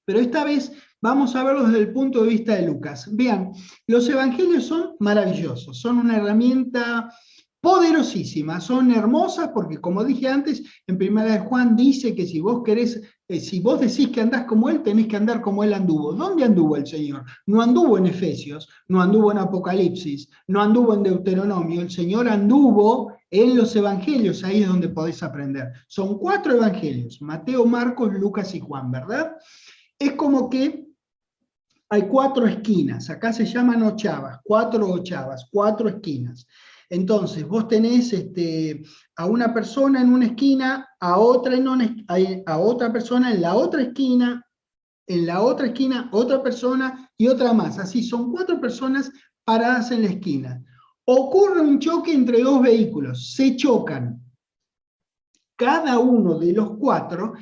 pero esta vez vamos a verlo desde el punto de vista de Lucas. Vean, los evangelios son maravillosos, son una herramienta poderosísima, son hermosas porque, como dije antes, en Primera de Juan dice que si vos querés, si vos decís que andás como él, tenés que andar como él anduvo. ¿Dónde anduvo el Señor? No anduvo en Efesios, no anduvo en Apocalipsis, no anduvo en Deuteronomio, el Señor anduvo en los evangelios, ahí es donde podés aprender. Son 4 evangelios, Mateo, Marcos, Lucas y Juan, ¿verdad? Es como que hay 4 esquinas, acá se llaman ochavas, 4 ochavas, 4 esquinas. Entonces, vos tenés a una persona en una esquina, a otra persona en la otra esquina, otra persona y otra más. Así, son 4 personas paradas en la esquina. Ocurre un choque entre 2 vehículos, se chocan. Cada uno de los 4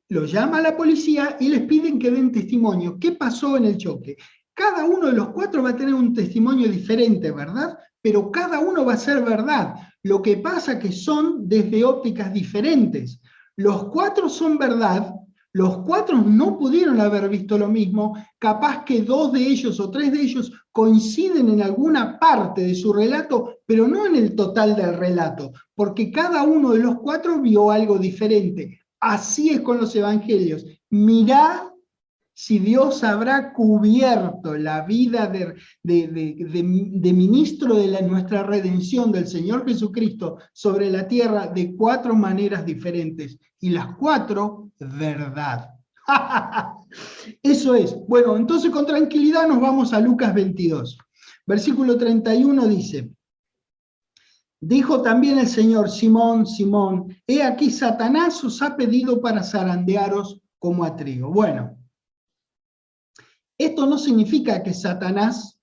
lo llama a la policía y les piden que den testimonio. ¿Qué pasó en el choque? Cada uno de los 4 va a tener un testimonio diferente, ¿verdad? Pero cada uno va a ser verdad. Lo que pasa que son desde ópticas diferentes. Los 4 son verdad, los 4 no pudieron haber visto lo mismo, capaz que 2 de ellos o 3 de ellos coinciden en alguna parte de su relato, pero no en el total del relato, porque cada uno de los 4 vio algo diferente. Así es con los evangelios. Mirá si Dios habrá cubierto la vida de ministro de nuestra redención del Señor Jesucristo sobre la tierra de 4 maneras diferentes. Y las 4, verdad. Eso es. Bueno, entonces con tranquilidad nos vamos a Lucas 22. Versículo 31 dice, dijo también el Señor, Simón, Simón, he aquí Satanás os ha pedido para zarandearos como a trigo. Bueno, esto no significa que Satanás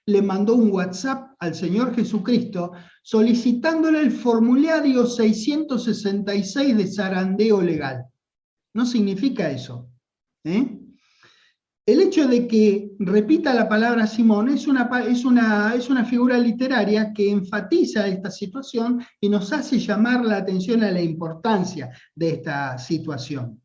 le mandó un WhatsApp al Señor Jesucristo solicitándole el formulario 666 de zarandeo legal. No significa eso. El hecho de que repita la palabra Simón es una figura literaria que enfatiza esta situación y nos hace llamar la atención a la importancia de esta situación.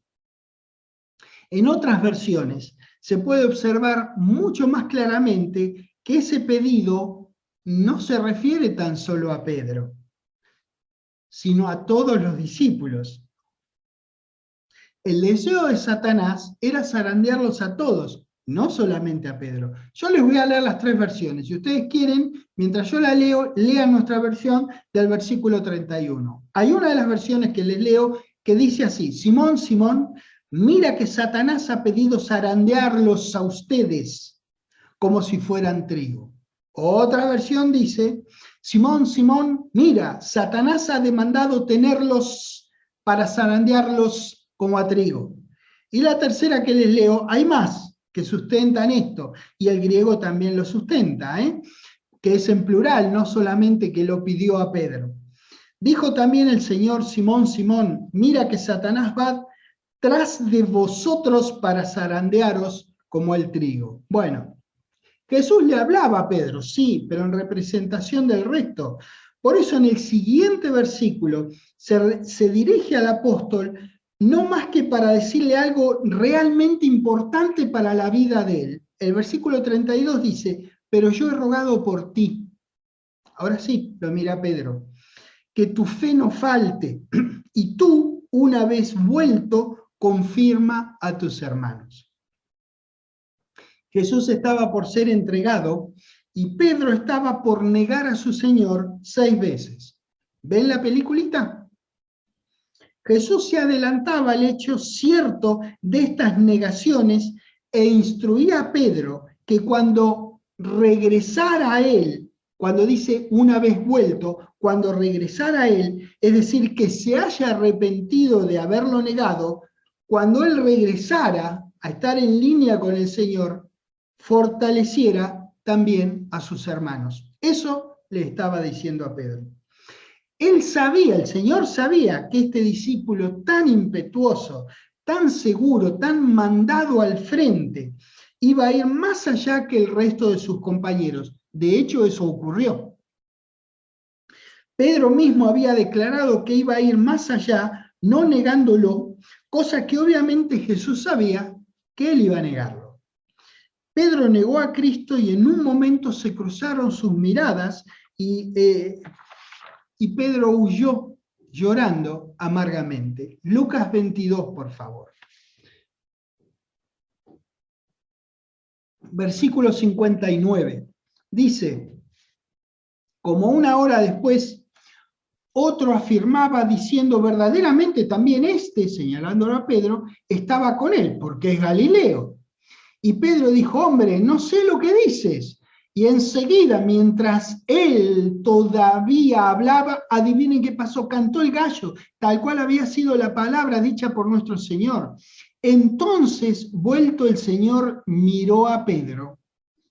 En otras versiones se puede observar mucho más claramente que ese pedido no se refiere tan solo a Pedro, sino a todos los discípulos. El deseo de Satanás era zarandearlos a todos, no solamente a Pedro. Yo les voy a leer las tres versiones. Si ustedes quieren, mientras yo la leo, lean nuestra versión del versículo 31. Hay una de las versiones que les leo que dice así: Simón, Simón, mira que Satanás ha pedido zarandearlos a ustedes como si fueran trigo. Otra versión dice: Simón, Simón, mira, Satanás ha demandado tenerlos para zarandearlos como a trigo. Y la tercera que les leo, hay más que sustentan esto, y el griego también lo sustenta, que es en plural, no solamente que lo pidió a Pedro. Dijo también el Señor: Simón, Simón, mira que Satanás va tras de vosotros para zarandearos como el trigo. Bueno, Jesús le hablaba a Pedro, sí, pero en representación del resto. Por eso en el siguiente versículo se dirige al apóstol no más que para decirle algo realmente importante para la vida de él. El versículo 32 dice: pero yo he rogado por ti. Ahora sí, lo mira Pedro. Que tu fe no falte, y tú, una vez vuelto, confirma a tus hermanos. Jesús estaba por ser entregado y Pedro estaba por negar a su Señor 6 veces. ¿Ven la peliculita? Jesús se adelantaba al hecho cierto de estas negaciones e instruía a Pedro que cuando regresara a él, cuando dice una vez vuelto, cuando regresara a él, es decir, que se haya arrepentido de haberlo negado, cuando él regresara a estar en línea con el Señor, fortaleciera también a sus hermanos. Eso le estaba diciendo a Pedro. Él sabía, el Señor sabía que este discípulo tan impetuoso, tan seguro, tan mandado al frente, iba a ir más allá que el resto de sus compañeros. De hecho, eso ocurrió. Pedro mismo había declarado que iba a ir más allá, no negándolo, cosa que obviamente Jesús sabía que él iba a negarlo. Pedro negó a Cristo y en un momento se cruzaron sus miradas y Pedro huyó llorando amargamente. Lucas 22, por favor. Versículo 59. Dice: como una hora después, otro afirmaba diciendo: verdaderamente también este, señalándolo a Pedro, estaba con él, porque es Galileo. Y Pedro dijo: hombre, no sé lo que dices. Y enseguida, mientras él todavía hablaba, adivinen qué pasó, cantó el gallo, tal cual había sido la palabra dicha por nuestro Señor. Entonces, vuelto el Señor, miró a Pedro,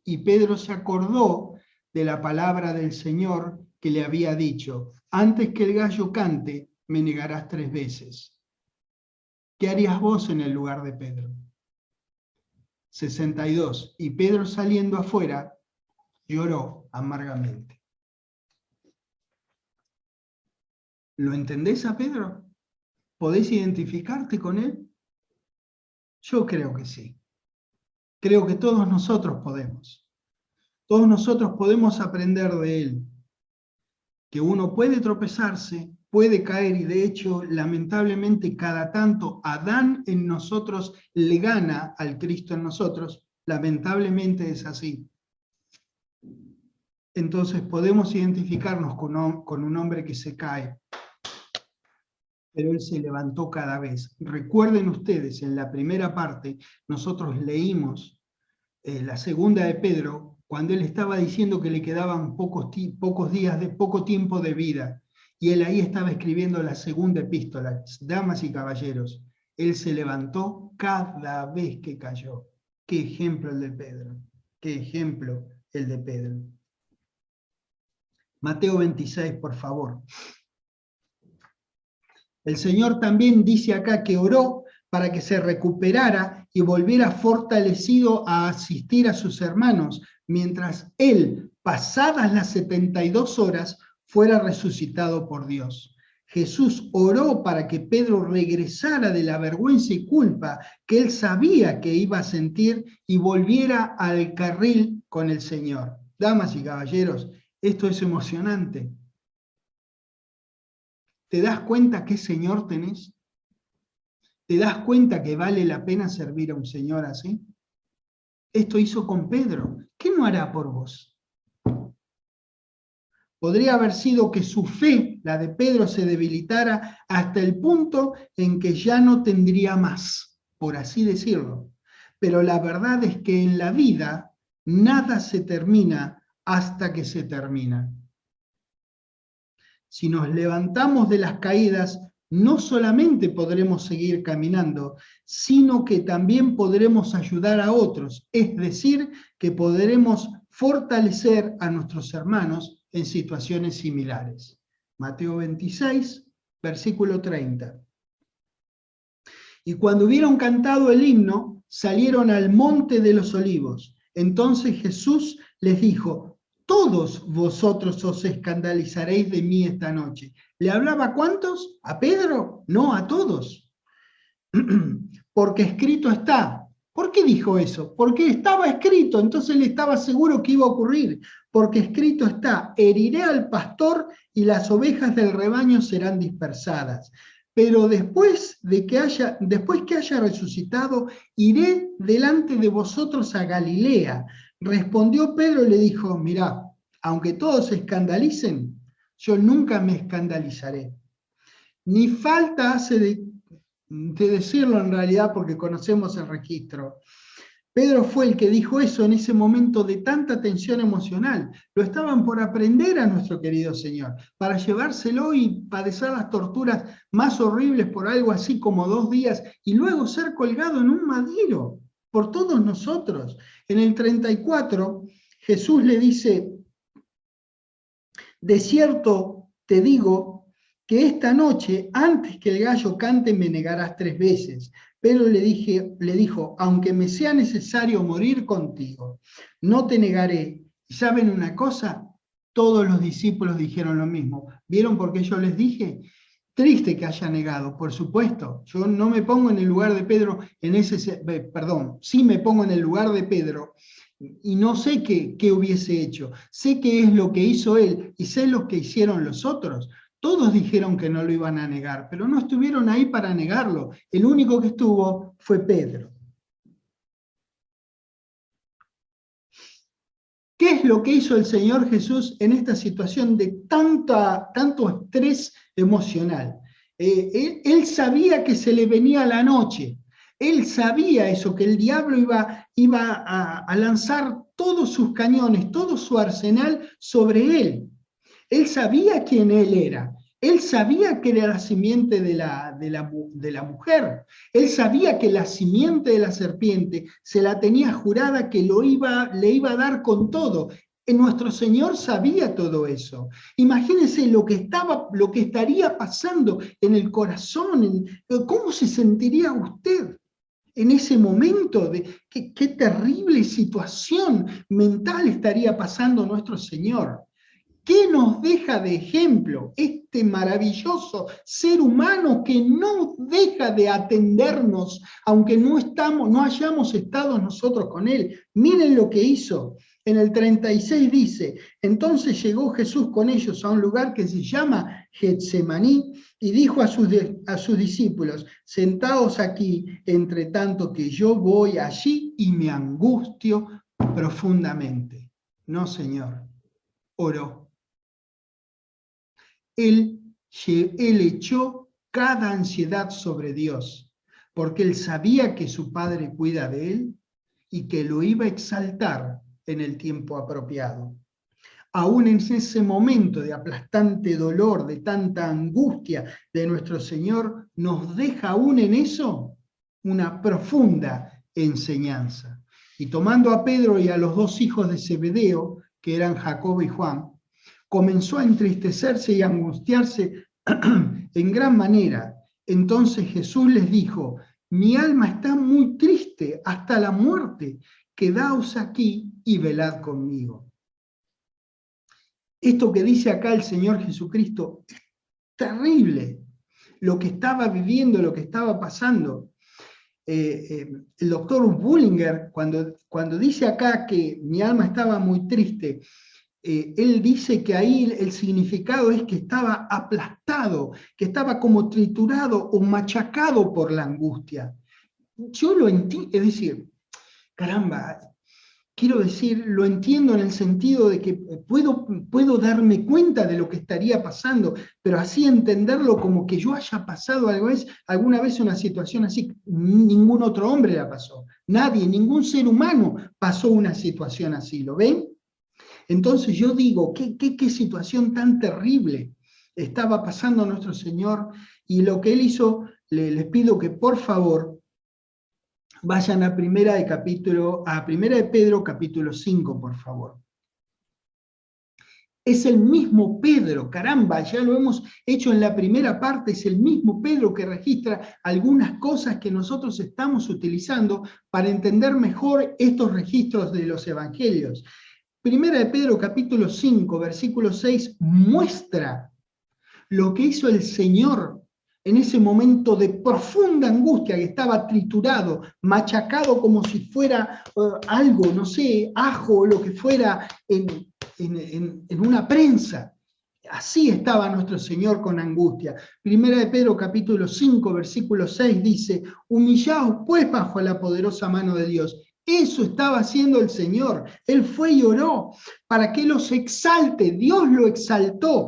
y Pedro se acordó de la palabra del Señor que le había dicho: antes que el gallo cante, me negarás 3 veces. ¿Qué harías vos en el lugar de Pedro? 62. Y Pedro, saliendo afuera, lloró amargamente. ¿Lo entendés a Pedro? ¿Podés identificarte con él? Yo creo que sí. Creo que todos nosotros podemos. Todos nosotros podemos aprender de él. Que uno puede tropezarse, puede caer, y de hecho, lamentablemente, cada tanto Adán en nosotros le gana al Cristo en nosotros. Lamentablemente es así. Entonces podemos identificarnos con un hombre que se cae, pero él se levantó cada vez. Recuerden ustedes, en la primera parte, nosotros leímos la segunda de Pedro, cuando él estaba diciendo que le quedaban pocos días, de poco tiempo de vida, y él ahí estaba escribiendo la segunda epístola. Damas y caballeros, él se levantó cada vez que cayó. Qué ejemplo el de Pedro, qué ejemplo el de Pedro. Mateo 26, por favor. El Señor también dice acá que oró para que se recuperara y volviera fortalecido a asistir a sus hermanos, mientras él, pasadas las 72 horas, fuera resucitado por Dios. Jesús oró para que Pedro regresara de la vergüenza y culpa que él sabía que iba a sentir y volviera al carril con el Señor. Damas y caballeros, esto es emocionante. ¿Te das cuenta qué Señor tenés? ¿Te das cuenta que vale la pena servir a un Señor así? Esto hizo con Pedro. ¿Qué no hará por vos? Podría haber sido que su fe, la de Pedro, se debilitara hasta el punto en que ya no tendría más, por así decirlo. Pero la verdad es que en la vida nada se termina hasta que se termina. Si nos levantamos de las caídas, no solamente podremos seguir caminando, sino que también podremos ayudar a otros, es decir, que podremos fortalecer a nuestros hermanos en situaciones similares. Mateo 26, versículo 30. Y cuando hubieron cantado el himno, salieron al monte de los olivos. Entonces Jesús les dijo: todos vosotros os escandalizaréis de mí esta noche. ¿Le hablaba a cuántos? ¿A Pedro? No, a todos. Porque escrito está. ¿Por qué dijo eso? Porque estaba escrito, entonces él estaba seguro que iba a ocurrir. Porque escrito está: heriré al pastor y las ovejas del rebaño serán dispersadas. Pero después que haya resucitado, iré delante de vosotros a Galilea. Respondió Pedro y le dijo: mirá, aunque todos se escandalicen, yo nunca me escandalizaré. Ni falta hace de decirlo en realidad, porque conocemos el registro. Pedro fue el que dijo eso en ese momento de tanta tensión emocional. Lo estaban por aprender a nuestro querido Señor, para llevárselo y padecer las torturas más horribles por algo así como 2 días, y luego ser colgado en un madero por todos nosotros. En el 34, Jesús le dice: de cierto te digo que esta noche, antes que el gallo cante, me negarás 3 veces. Pedro le dijo: aunque me sea necesario morir contigo, no te negaré. ¿Saben una cosa? Todos los discípulos dijeron lo mismo. ¿Vieron por qué yo les dije? Triste que haya negado, por supuesto. Yo no me pongo en el lugar de Pedro, sí me pongo en el lugar de Pedro, y no sé qué hubiese hecho. Sé qué es lo que hizo él y sé lo que hicieron los otros. Todos dijeron que no lo iban a negar, pero no estuvieron ahí para negarlo. El único que estuvo fue Pedro. ¿Qué es lo que hizo el Señor Jesús en esta situación de tanto estrés emocional? Él sabía que se le venía la noche. Él sabía eso, que el diablo iba a lanzar todos sus cañones, todo su arsenal sobre él. Él sabía quién él era. Él sabía que era la simiente de la mujer. Él sabía que la simiente de la serpiente se la tenía jurada que le iba a dar con todo. Nuestro Señor sabía todo eso. Imagínense lo que estaría pasando en el corazón, cómo se sentiría usted en ese momento, qué terrible situación mental estaría pasando nuestro Señor. ¿Qué nos deja de ejemplo este maravilloso ser humano que no deja de atendernos, aunque no hayamos estado nosotros con él? Miren lo que hizo. En el 36 dice: entonces llegó Jesús con ellos a un lugar que se llama Getsemaní y dijo a sus discípulos: sentaos aquí, entre tanto que yo voy allí y me angustio profundamente. No, Señor, oró. Él echó cada ansiedad sobre Dios, porque él sabía que su Padre cuida de él y que lo iba a exaltar en el tiempo apropiado. Aún en ese momento de aplastante dolor, de tanta angustia de nuestro Señor, nos deja aún en eso una profunda enseñanza. Y tomando a Pedro y a los 2 hijos de Zebedeo, que eran Jacobo y Juan, comenzó a entristecerse y a angustiarse en gran manera. Entonces Jesús les dijo: mi alma está muy triste hasta la muerte, quedaos aquí y velad conmigo. Esto que dice acá el Señor Jesucristo es terrible, lo que estaba viviendo, lo que estaba pasando. El doctor Bullinger, cuando dice acá que mi alma estaba muy triste, él dice que ahí el significado es que estaba aplastado, que estaba como triturado o machacado por la angustia. Yo lo entiendo, es decir, caramba, quiero decir, lo entiendo en el sentido de que puedo darme cuenta de lo que estaría pasando, pero así entenderlo como que yo haya pasado alguna vez una situación así, ningún otro hombre la pasó, nadie, ningún ser humano pasó una situación así, ¿lo ven? Entonces yo digo, qué situación tan terrible estaba pasando nuestro Señor, y lo que Él hizo, les pido que por favor vayan a Primera de Pedro, capítulo 5, por favor. Es el mismo Pedro, caramba, ya lo hemos hecho en la primera parte, es el mismo Pedro que registra algunas cosas que nosotros estamos utilizando para entender mejor estos registros de los evangelios. Primera de Pedro, capítulo 5, versículo 6, muestra lo que hizo el Señor en ese momento de profunda angustia, que estaba triturado, machacado como si fuera algo, no sé, ajo o lo que fuera en una prensa. Así estaba nuestro Señor con angustia. Primera de Pedro capítulo 5, versículo 6 dice, humillaos pues bajo la poderosa mano de Dios. Eso estaba haciendo el Señor. Él fue y oró para que los exalte. Dios lo exaltó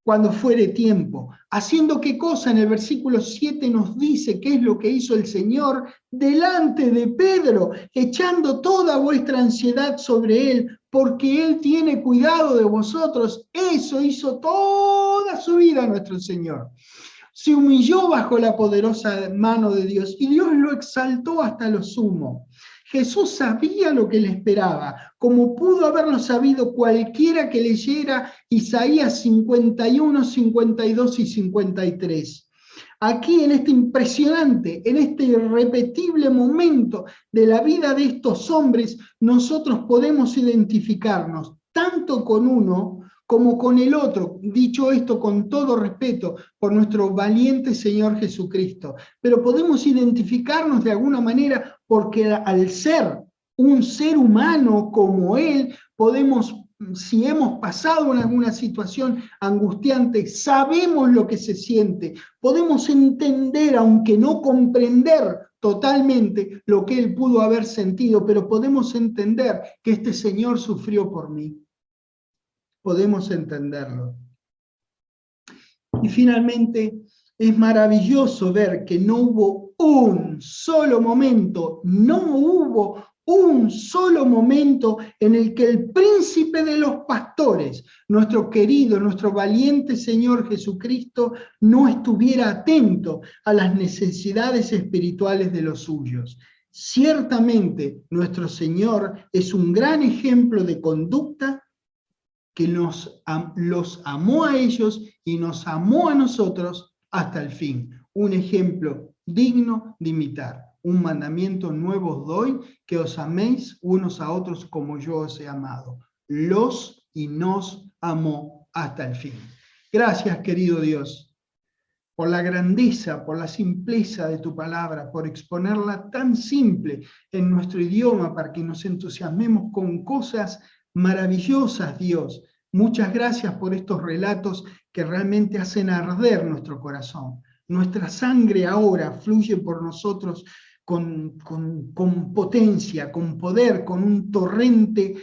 cuando fuere tiempo. ¿Haciendo qué cosa? En el versículo 7 nos dice qué es lo que hizo el Señor delante de Pedro, echando toda vuestra ansiedad sobre Él, porque Él tiene cuidado de vosotros. Eso hizo toda su vida nuestro Señor. Se humilló bajo la poderosa mano de Dios y Dios lo exaltó hasta lo sumo. Jesús sabía lo que le esperaba, como pudo haberlo sabido cualquiera que leyera Isaías 51, 52 y 53. Aquí en este impresionante, en este irrepetible momento de la vida de estos hombres, nosotros podemos identificarnos tanto con uno como con el otro, dicho esto con todo respeto por nuestro valiente Señor Jesucristo. Pero podemos identificarnos de alguna manera porque al ser un ser humano como Él, podemos, si hemos pasado en alguna situación angustiante, sabemos lo que se siente, podemos entender, aunque no comprender totalmente lo que Él pudo haber sentido, pero podemos entender que este Señor sufrió por mí. Podemos entenderlo. Y finalmente, es maravilloso ver que no hubo un solo momento, en el que el príncipe de los pastores, nuestro querido, nuestro valiente Señor Jesucristo, no estuviera atento a las necesidades espirituales de los suyos. Ciertamente, nuestro Señor es un gran ejemplo de conducta que los amó a ellos y nos amó a nosotros hasta el fin. Un ejemplo digno de imitar. Un mandamiento nuevo os doy, que os améis unos a otros como yo os he amado. Los y nos amó hasta el fin. Gracias, querido Dios, por la grandeza, por la simpleza de tu palabra, por exponerla tan simple en nuestro idioma para que nos entusiasmemos con cosas maravillosas, Dios. Muchas gracias por estos relatos que realmente hacen arder nuestro corazón. Nuestra sangre ahora fluye por nosotros con potencia, con poder, con un torrente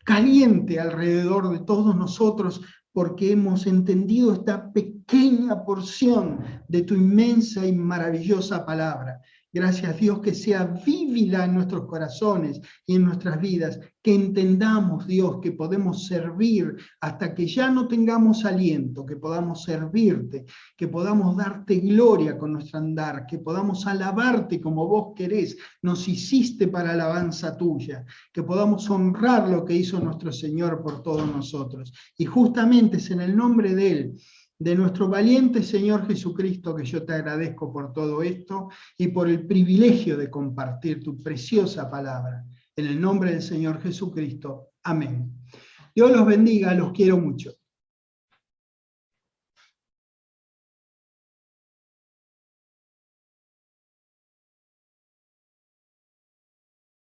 caliente alrededor de todos nosotros, porque hemos entendido esta pequeña porción de tu inmensa y maravillosa palabra. Gracias, Dios, que sea vívida en nuestros corazones y en nuestras vidas, que entendamos, Dios, que podemos servir hasta que ya no tengamos aliento, que podamos servirte, que podamos darte gloria con nuestro andar, que podamos alabarte como vos querés, nos hiciste para alabanza tuya, que podamos honrar lo que hizo nuestro Señor por todos nosotros. Y justamente es en el nombre de Él de nuestro valiente Señor Jesucristo, que yo te agradezco por todo esto y por el privilegio de compartir tu preciosa palabra. En el nombre del Señor Jesucristo. Amén. Dios los bendiga, los quiero mucho.